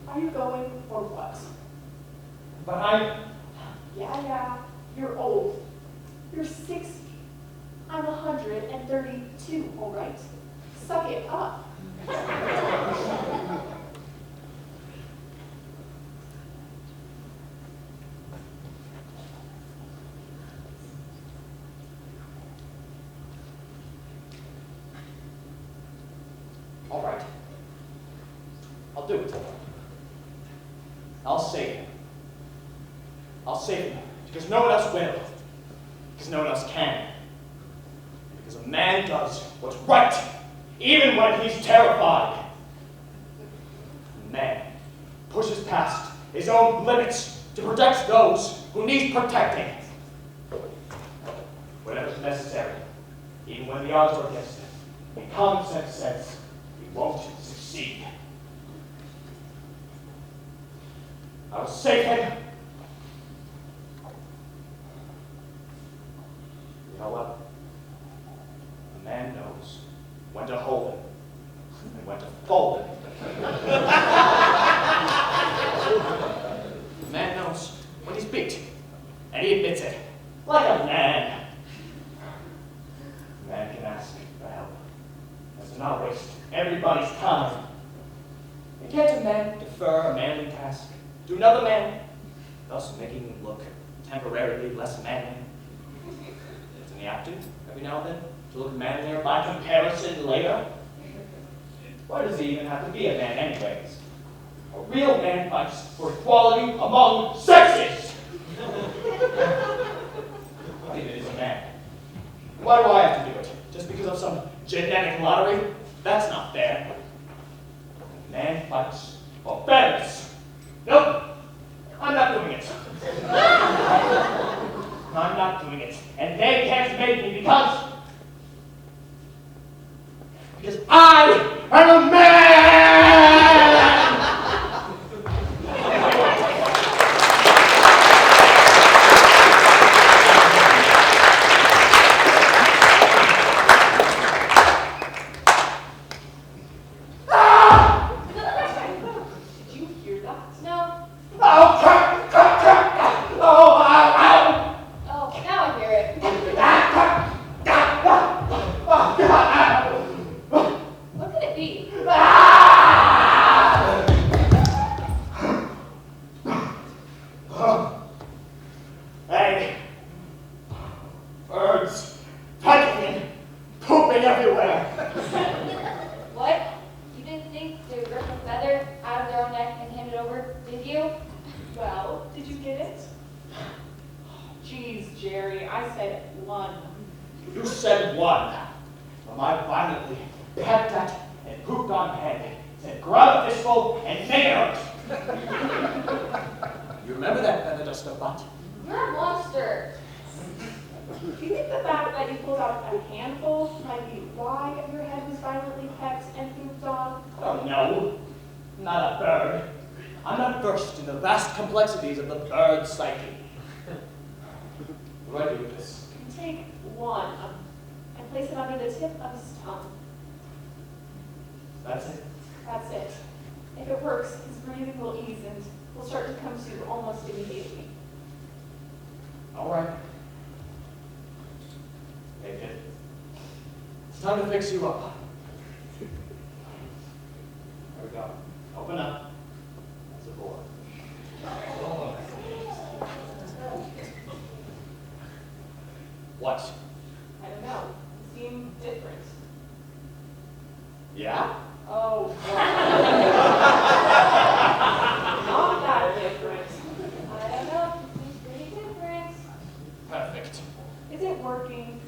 Are you going or what? But I'm... Yeah, you're old. You're 60. I'm 132, all right? Suck it up. All right. I'll do it. I'll save him. I'll save him because no one else will. Because no one else can. Because a man does what's right, even when he's terrified. A man pushes past his own limits to protect those who need protecting. Whatever's necessary, even when the odds are against him, in common sense says he won't succeed. I will save him. You know what? A man knows when to hold him and when to fold him. A man knows when he's beat, and he admits it, like a man. A man can ask for help. Let's not waste everybody's time. And can't a man defer a manly task to another man, thus making him look temporarily less manly? Doesn't he have to, every now and then, to look manlier by comparison later? Why does he even have to be a man anyways? A real man fights for equality among sexes! What even is a man? Why do I have to do it? Just because of some genetic lottery? That's not fair. A man fights for fairness. Nope, I'm not doing it. I'm not doing it. And they can't make me because I am a man! Did you hear that? No. Oh, ow! Oh, now I hear it. What could it be? Hey, birds, pecking and pooping everywhere. What? You didn't think to rip a feather out of their own neck and hand it over, did you? Well, did you get it? Jeez, Jerry, I said one. You said one. Am I violently pecked at, and pooped on head. Said, grab a fistful and make it hurt. You remember that, Benedicta butt? You're a monster. Do you think the fact that you pulled out a handful might be why your head was violently pecked and pooped on? Oh, no. I'm not a bird. I'm not versed in the vast complexities of the bird psyche. What do I do with this? You take one and place it under the tip of his tongue. That's it? That's it. If it works, his breathing will ease and will start to come to almost immediately. All right. Take it. It's time to fix you up. There we go. Open up. That's a board. What? I don't know. You seem different. Yeah? Oh, wow. Not that different. I don't know. He's pretty different. Perfect. Is it working?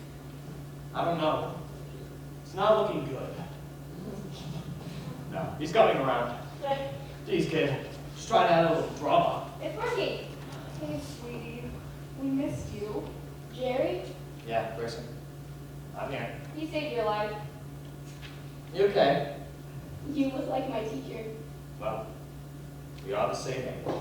I don't know. It's not looking good. No, he's coming around. Geez, kid. Just trying to add a little drama. It's working. Hey, sweetie. We missed you. Jerry, Yeah, Grayson. I'm here. he saved your life. You okay? You look like my teacher. Well, we are the same age.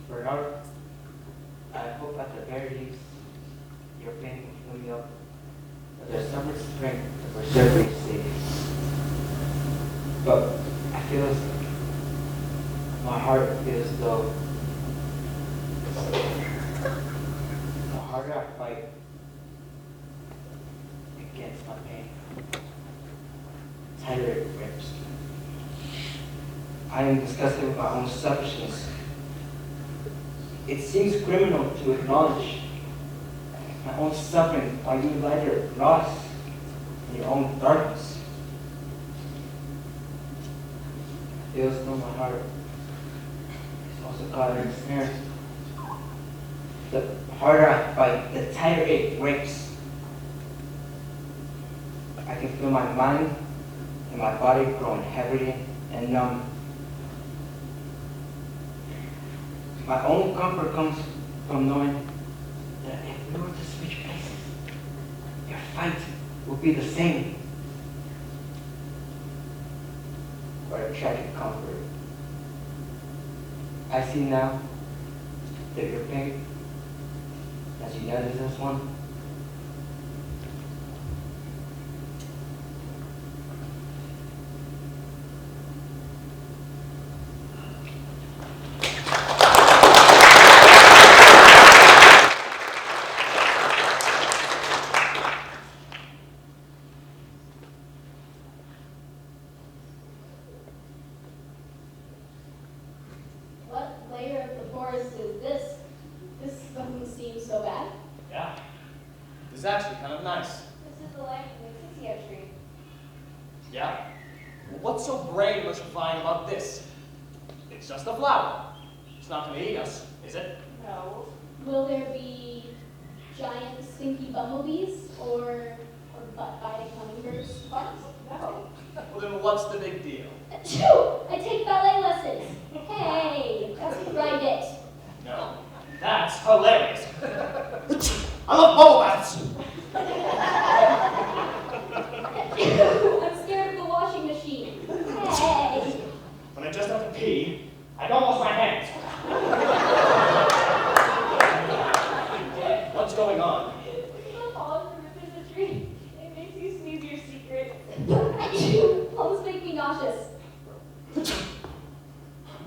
Bernard, I hope at the very least your pain will fill me up. That there's some strength to preserve me safe. But I feel as my heart feels as though the harder I fight against my pain, the tighter it grips. I am disgusted with my own selfishness. It seems criminal to acknowledge my own suffering while you lie there lost in your own darkness. I feel as though my heart is also caught in a snare. The harder I fight, the tighter it breaks. I can feel my mind and my body growing heavy and numb. My only comfort comes from knowing that if we were to switch places, your fight will be the same. What a tragic comfort. I see now that your pain, as united as this one, What layer of the forest is this? This doesn't seem so bad. Yeah. This is actually kind of nice. This is the life of the Tizia tree. Yeah? Well, what's so brain mushifying about this? It's just a flower. It's not going to eat us, is it? No. Will there be giant stinky bumblebees or butt-biting hummingbirds? Sparks? No. Well, then what's the big deal? Achoo! I take ballet lessons. Hey, that's right it. No. That's hilarious. I love bubble baths. I'm scared of the washing machine. Hey. When I just have to pee, I don't wash my hands. What's going on? The pollen from the tree. It makes you sneeze your secret. Achoo! Almost make me nauseous.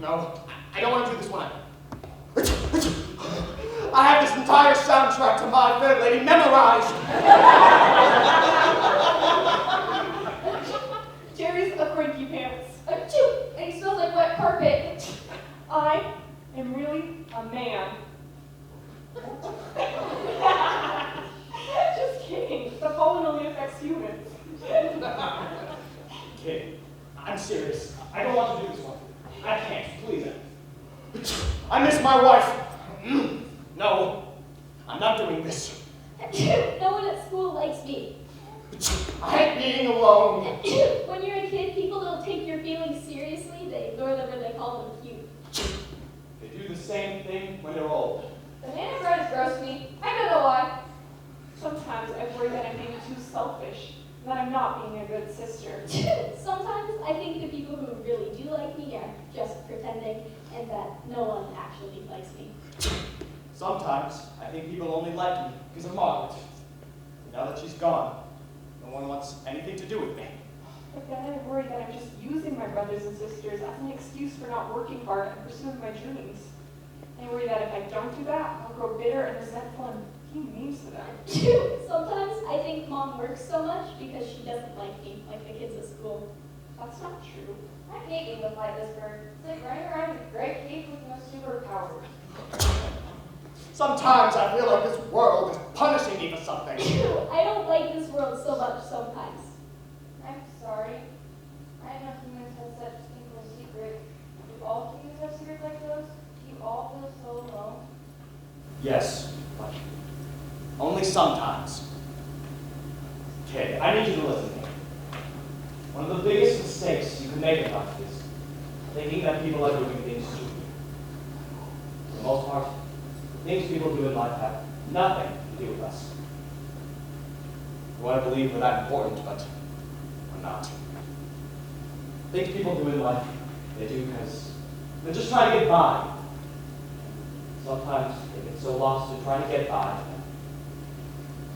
No, I don't want to do this one. I have this entire soundtrack to My Fair Lady memorized. Jerry's a cranky pants. Achoo! And he smells like wet carpet. I am really a man. I'm serious. I don't want to do this one. I can't, please. I miss my wife. No, I'm not doing this. No one at school likes me. I hate being alone. When you're a kid, people don't take your feelings seriously. They ignore them or they call them cute. They do the same thing when they're old. Banana bread is gross to me. I don't know why. Sometimes I worry that I'm being too selfish, that I'm not being a good sister. Sometimes I think the people who really do like me are just pretending and that no one actually likes me. Sometimes I think people only like me because of Margaret. Now that she's gone, no one wants anything to do with me. But then I worry that I'm just using my brothers and sisters as an excuse for not working hard and pursuing my dreams. I worry that if I don't do that, I'll grow bitter and resentful and be mean to them. Sometimes I think Mom works so much because she doesn't like me, like the kids at school. That's not true. I hate being with like this bird. It's like running around in a great cave with no superpowers. Sometimes I feel like this world is punishing me for something. I don't like this world so much sometimes. I'm sorry. I didn't know humans had such thing as a secret. Do all humans have secrets like those? Do you all feel so alone? Yes, but only sometimes. Kid, I need you to listen to me. One of the biggest mistakes you can make in life is thinking that people are doing things to you. For the most part, the things people do in life have nothing to do with us. We want to believe we're that important, but we're not. Things people do in life, they do because they're just trying to get by. Sometimes they get so lost in trying to get by,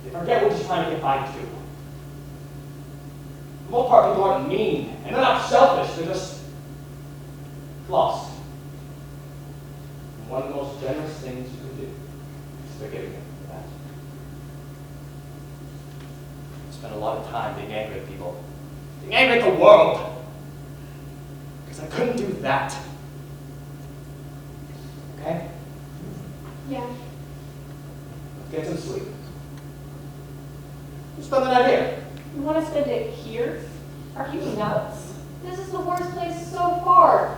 they forget what you're trying to get by to. For the most part, people aren't mean, and they're not selfish, they're just lost. And one of the most generous things you can do is forgiving them for that. I spent a lot of time being angry at people, being angry at the world, because I couldn't do that. Okay? Yeah. Let's get some sleep. We'll spend the night here. You want to spend it here? Are you nuts? This is the worst place so far.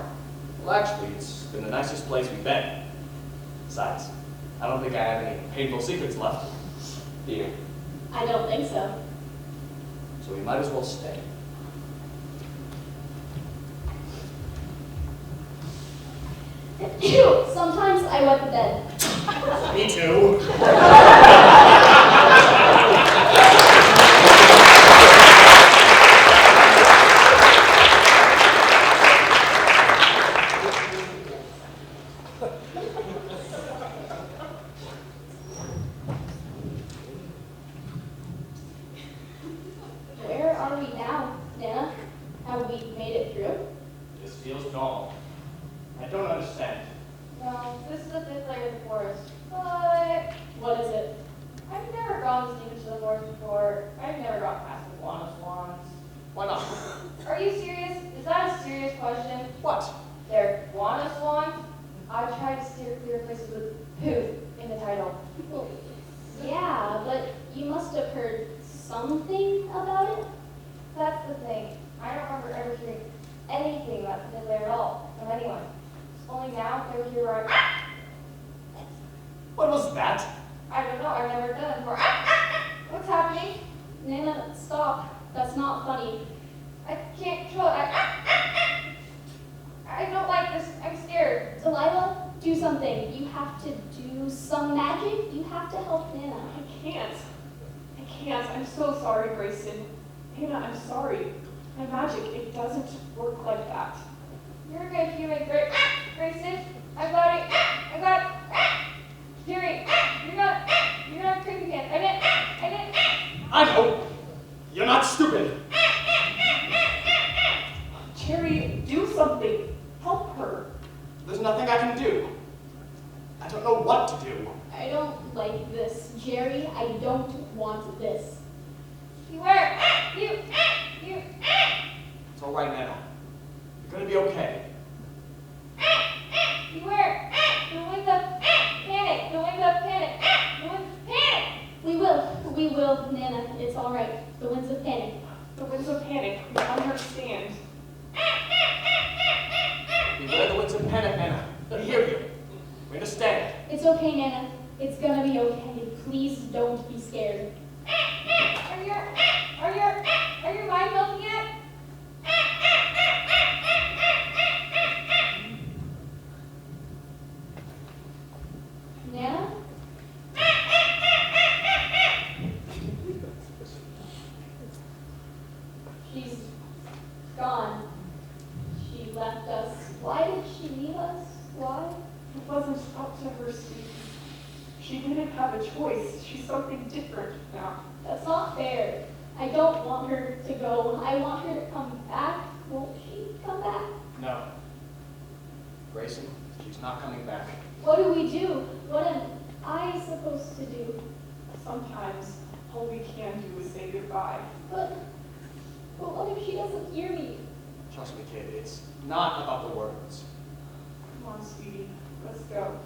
Well, actually, it's been the nicest place we've been. Besides, I don't think I have any painful secrets left. Do you? I don't think so. So we might as well stay. Sometimes I wet the bed. Me too. Where are we now, Nana? Have we made it through? This feels normal. I don't understand. No, this is the fifth layer of the forest. But What is it? I've never gone this deep into the forest before. I've never got past the guano swans. Why not? Are you serious? Is that a serious question? What? They're guano swans? I've tried to steer clear of places with "who" in the title. Yeah, but you must have heard something about it? That's the thing. I don't remember ever hearing anything about the fifth layer at all from anyone. It's only now they were here where What was that? I don't know. I've never done it before. What's happening? Nana, stop. That's not funny. I can't control it. I don't like this. I'm scared. Delilah, do something. You have to do some magic. You have to help Nana. I can't. I can't. I'm so sorry, Grayson. Hannah, I'm sorry. My magic, it doesn't work like that. You're a good human, Grayson. I got it. I got it. Jerry, you're not creepy again. I didn't. I know. You're not stupid. Cherry, do something. Help her. There's nothing I can do. I don't know what to do. I don't like this. Jerry, I don't want this. Beware. You. It's all right now. You're gonna be okay. Beware. The winds of panic. The winds of panic. The winds of panic. We will, Nana. It's all right. The winds of panic. The winds of panic. We understand. It's okay, Nana. It's gonna be okay. Please don't be scared. Are your mind milking yet? Nana? She's gone. She left us. Why did she leave us? Why? It wasn't up to her, sweetie. She didn't have a choice. She's something different now. That's not fair. I don't want her to go. I want her to come back. Won't she come back? No. Grayson, she's not coming back. What do we do? What am I supposed to do? Sometimes all we can do is say goodbye. But what if she doesn't hear me? Trust me, kid, it's not about the words. Come on, sweetie. Let's go.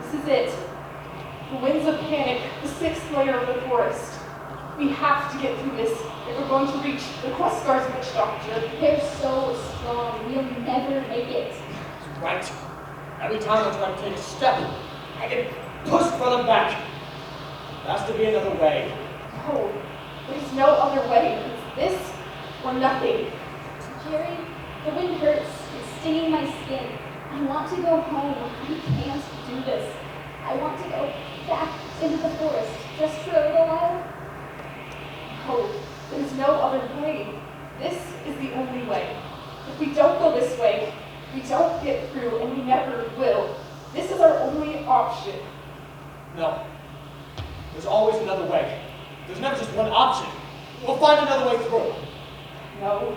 This is it. The winds of panic, the sixth layer of the forest. We have to get through this if we're going to reach the Questgar's witch doctor. They're so strong. We'll never make it. He's right. Every time I try to take a step, I get pushed further back. There has to be another way. No, there's no other way. It's this or nothing. Jerry, the wind hurts. It's stinging my skin. I want to go home. I can't do this. I want to go back into the forest just for a little while. No, there's no other way. This is the only way. If we don't go this way, we don't get through and we never will. This is our only option. No. There's always another way. There's never just one option. We'll find another way through. No.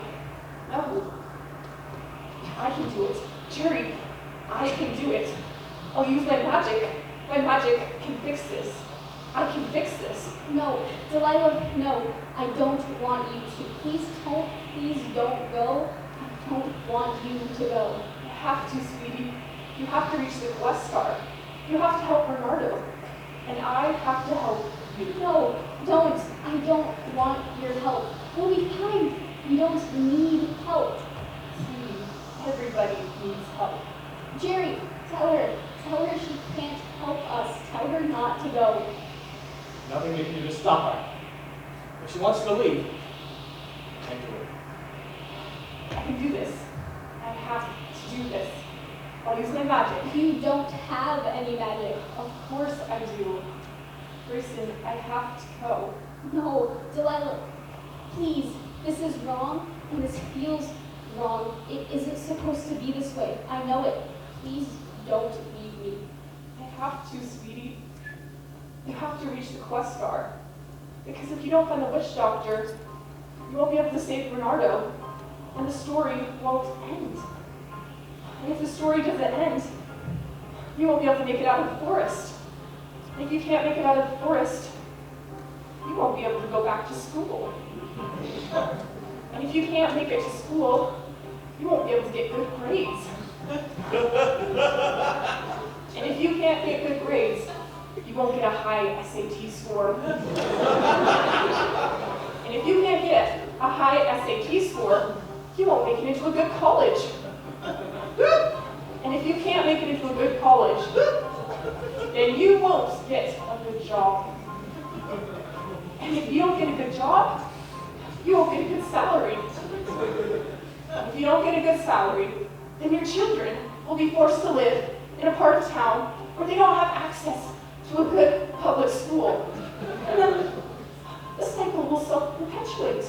I can do it. Jerry, I can do it. I'll use my magic. My magic can fix this. I can fix this. No, Delilah, no. I don't want you to. Please don't go. I don't want you to go. You have to, sweetie. You have to reach the Questar. You have to help Bernardo. And I have to help you. No, don't. I don't want your help. We'll be fine. We don't need help. Sweetie, everybody needs help. Jerry, tell her she can't help us. Tell her not to go. Nothing we can do to stop her. If she wants to leave, I can do it. I can do this. I have to do this. I'll use my magic. You don't have any magic. Of course I do. Grayson, I have to go. No, Delilah, please. This is wrong, and this feels wrong. It isn't supposed to be this way. I know it. Please don't leave me. I have to, sweetie. You have to reach the Questar. Because if you don't find the witch doctor, you won't be able to save Bernardo. And the story won't end. And if the story doesn't end, you won't be able to make it out of the forest. And if you can't make it out of the forest, you won't be able to go back to school. And if you can't make it to school, you won't be able to get good grades. And if you can't get good grades, you won't get a high SAT score. And if you can't get a high SAT score, you won't make it into a good college. And if you can't make it into a good college, then you won't get a good job. And if you don't get a good job, you won't get a good salary. If you don't get a good salary, then your children will be forced to live in a part of town where they don't have access to a good public school. And then the cycle will self-perpetuate,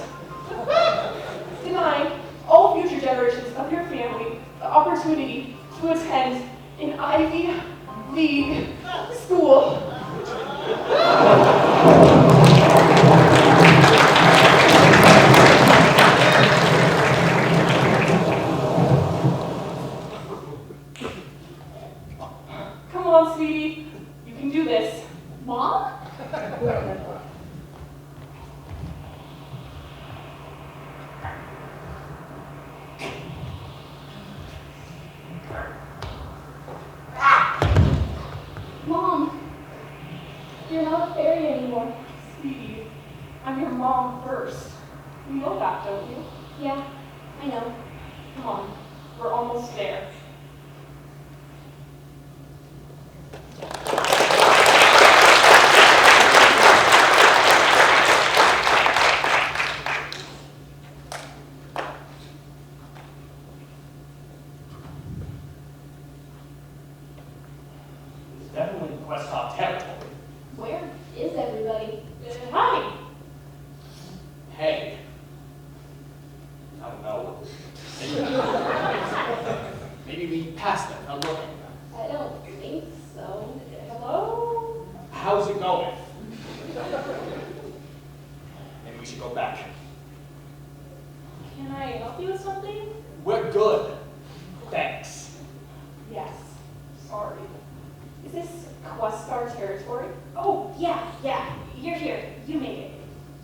denying all future generations of your family the opportunity to attend an Ivy League school. Mom, you're not a fairy anymore. Sweetie, I'm your mom first. You know that, don't you? Yeah, I know. Come on, we're almost there. It's definitely Quest off territory. Where is everybody? Hi. Hey. I don't know. Maybe we passed them, not looking. I don't think so. Hello? How's it going? Maybe we should go back. Can I help you with something? We're good. Thanks. Yes. Sorry. Is this Questar territory? Oh, yeah. Here. You made it.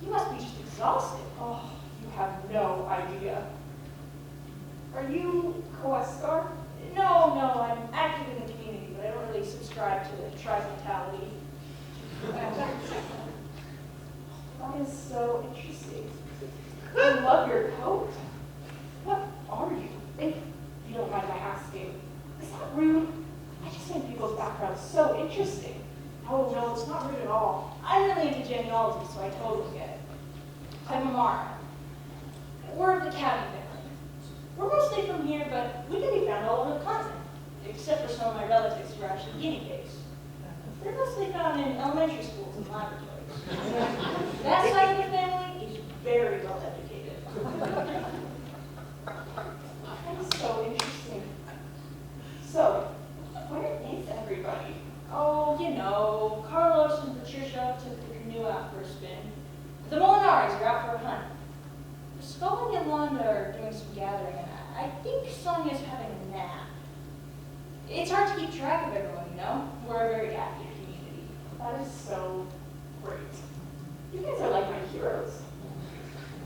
You must be just exhausted. Oh, you have no idea. Are you Questar? No, I'm active in the community, but I don't really subscribe to the tribe mentality. That is so interesting. I love your coat. What are you? If you don't mind my asking. Is that rude? I just find people's backgrounds so interesting. Oh, no, it's not rude at all. I'm really into genealogy, so I totally get it. I'm a Mara. We're of the Cabin family. We're mostly from here, but we can be found all over the continent, except for some of my relatives who are actually guinea pigs. They're mostly found in elementary schools and laboratories. That side of the family is very well educated. That is so interesting. So, where is everybody? Oh, you know, Carlos and Patricia took the canoe out for a spin. The Molinaris are out for a hunt. Scully and Wanda are doing some gathering, and I think Sonia's having a nap. It's hard to keep track of everyone, you know? We're a very active community. That is so great. You guys are like my heroes.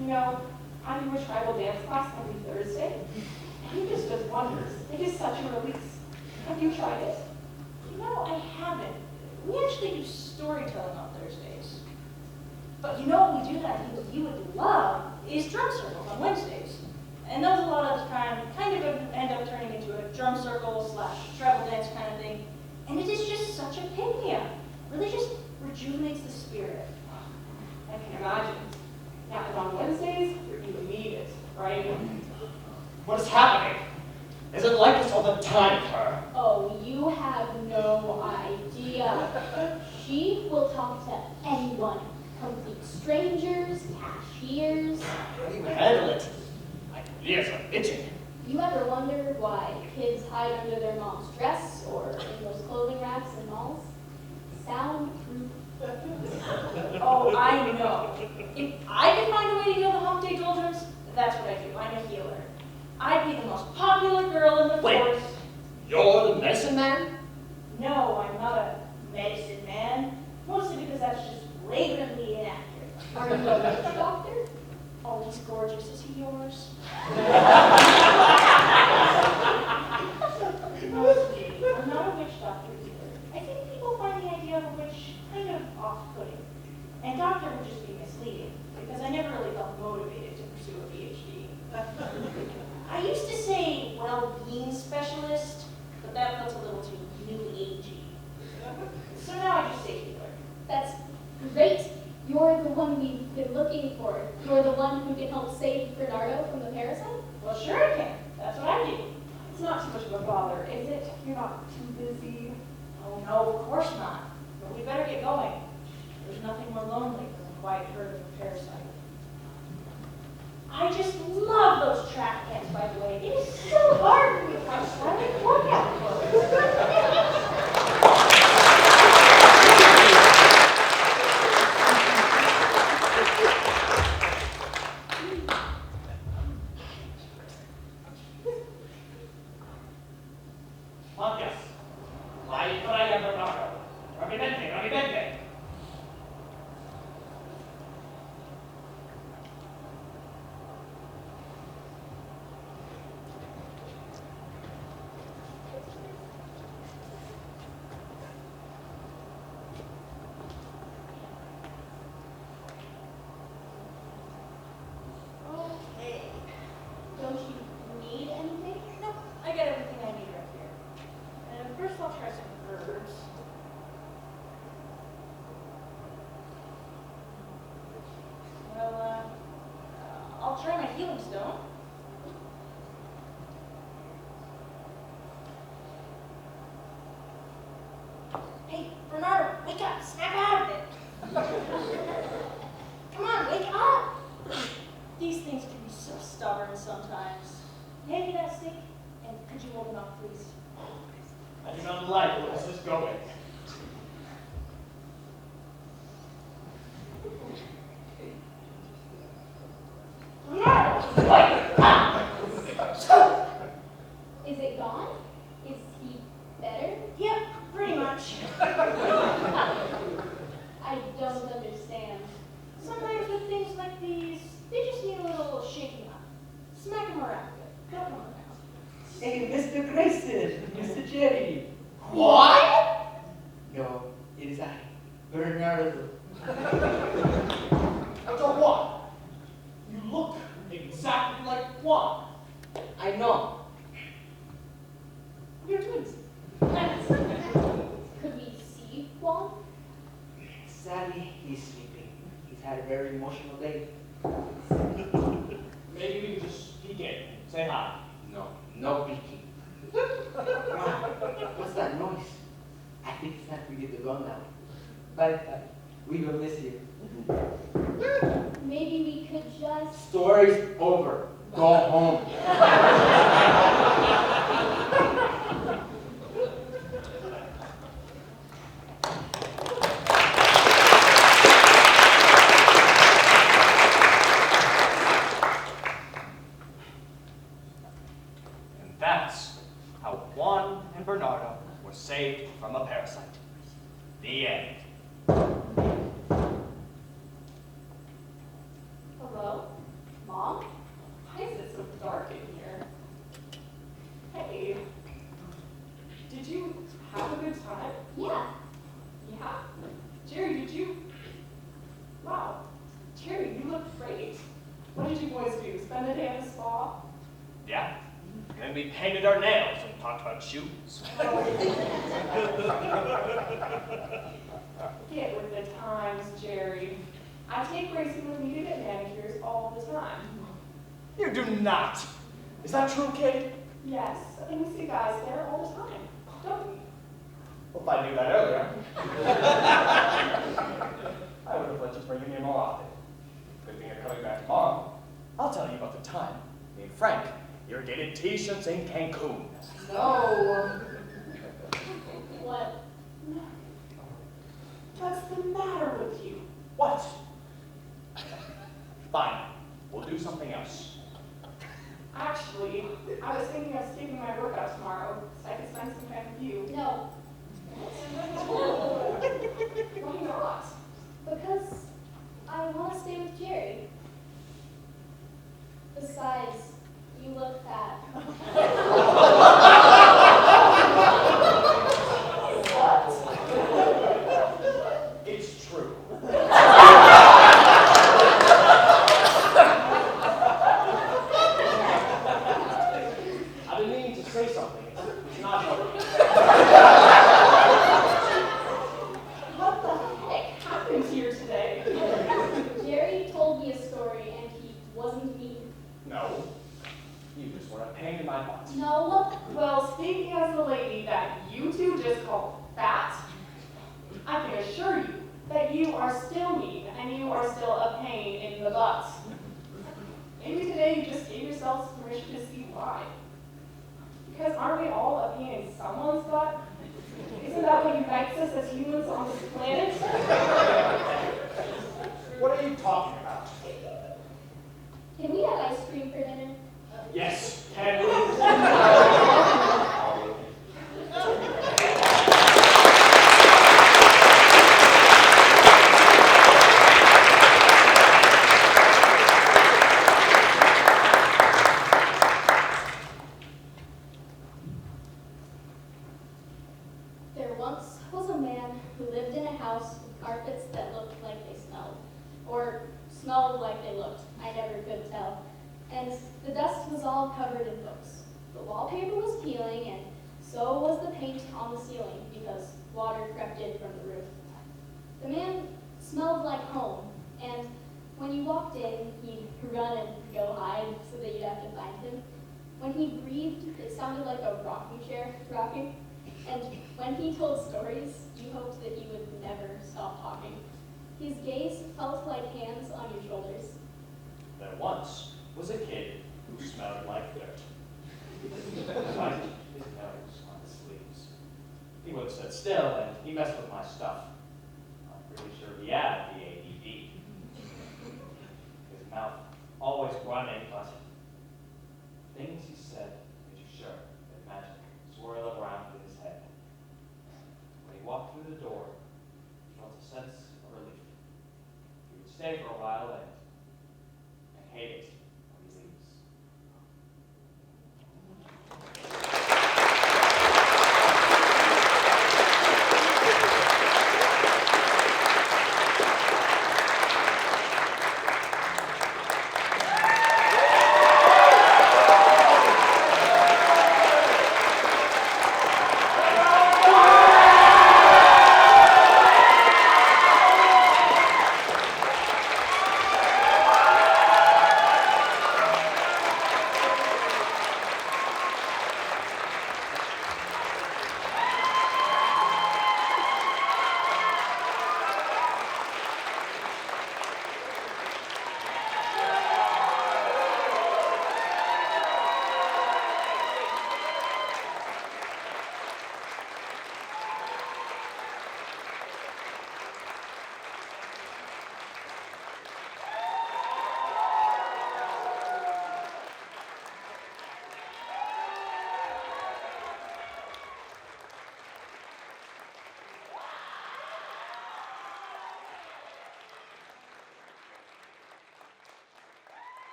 You know, I do a tribal dance class every Thursday, and it just does wonders. It is such a release. Have you tried it? You know, I haven't. We actually do storytelling on Thursdays. But you know what we do that I think you would love is drum circles on Wednesdays. And those a lot of the time kind of end up turning into a drum circle / tribal dance kind of thing. And it is just such a pick-me-up. Really just rejuvenates the spirit. I can imagine. Now, and on Wednesdays, you need it, right? What is happening? Is it like this all the time, her? Oh, you have no idea. She will talk to anyone. Complete strangers, cashiers. How do you handle it? My ears are itching. You ever wonder why kids hide under their mom's dress or in those clothing racks in malls? Soundproof. Oh, I know. If I could find a way to heal the hump day doldrums, that's what I do. I'm a healer. I'd be the most popular girl in the Wait. force. You're the medicine man? No, I'm not a medicine man. Mostly because that's just flagrantly inaccurate. Are you a witch doctor? Oh, he's gorgeous. Is he yours? No, sweetie, I'm not a witch doctor either. I think people find the idea of a witch kind of off-putting. And doctor would just be misleading, because I never really felt motivated to pursue a PhD. I used to say well-being specialist, but that felt a little too new agey. So now I just say healer. That's great. You're the one we've been looking for. You're the one who can help save Bernardo from the parasite? Well, sure I can. That's what I do. It's not too much of a bother, is it? You're not too busy. Oh, no, of course not. But we better get going. There's nothing more lonely than the quiet herd of a parasite. I just love those track pants, by the way. It is so hard to be a silent workout clothes. Marcus, vai para allá, Bernardo. Rapidamente. feelings don't. Hey, Bernardo, wake up, snap out of it. Come on, wake up. These things can be so stubborn sometimes. Hand me that stick, and could you hold it off, please? I do not like where this is going. Is it gone? Is he better? Yep, pretty much. I don't understand. Sometimes with things like these, they just need a little shaking up. Smack them around a bit. They'll come around. Hey, Mr. Grayson, Mr. Jerry. What? No, it is I, Bernardo. After what? You look exactly like Juan. I know. We're twins. Could we see Juan? Sadly, he's sleeping. He's had a very emotional day. Maybe we can just peek in, say hi. No, no peeking. Come on, what's that noise? I think it's time we get the gun now. Bye. We will miss you. Maybe we could just... Story's over. Go home. And that's how Juan and Bernardo were saved from a parasite. The end. Hello? Mom? Why is it so dark in here? Hey, did you have a good time? Yeah. Yeah? Jerry, did you? Wow. Jerry, you look great. What did you boys do? Spend the day at the spa? Yeah. And then we painted our nails and talked about shoes. Get with the times, Jerry. I take Grayson with me to get manicures all the time. You do not. Is that true, Kate? Yes, and we see guys there all the time, don't we? Well, if I knew that earlier, I would have let you bring you in more often. Good thing you're coming back tomorrow. I'll tell you about the time me and Frank irrigated t-shirts in Cancun. No. What? What's the matter with you? What? Fine. We'll do something else. Actually, I was thinking of skipping my workout tomorrow so I could spend some time with you. No. Why not? Because I want to stay with Jerry. Besides, you look fat. It's true. I've been meaning to say something. It's not working. What the heck happened here today? Jerry told me a story and he wasn't mean. No. You just were a pain in my butt. No. Well, speaking as the lady that you two just called fat, I can assure you that you are still mean and you are still a pain in the butt. Maybe today you just gave yourselves permission to see why. Because aren't we all a pain in someone's butt? Isn't that what unites us as humans on this planet? What are you talking about? Can we have ice cream for dinner? Yes, can we? There once was a man who lived in a house with carpets that looked like they smelled, or smelled like they looked. I never could tell. And the dust was all covered in books. The wallpaper was peeling, and so was the paint on the ceiling because water crept in from the roof. The man smelled like home, and When you walked in, he'd run and go hide so that you'd have to find him. When he breathed, it sounded like a rocking chair rocking. And when he told stories, you hoped that he would never stop talking. His gaze felt like hands on your shoulders. There once was a kid who smelled like dirt. Right his nose on his sleeves. He wouldn't sit still, and he messed with my stuff.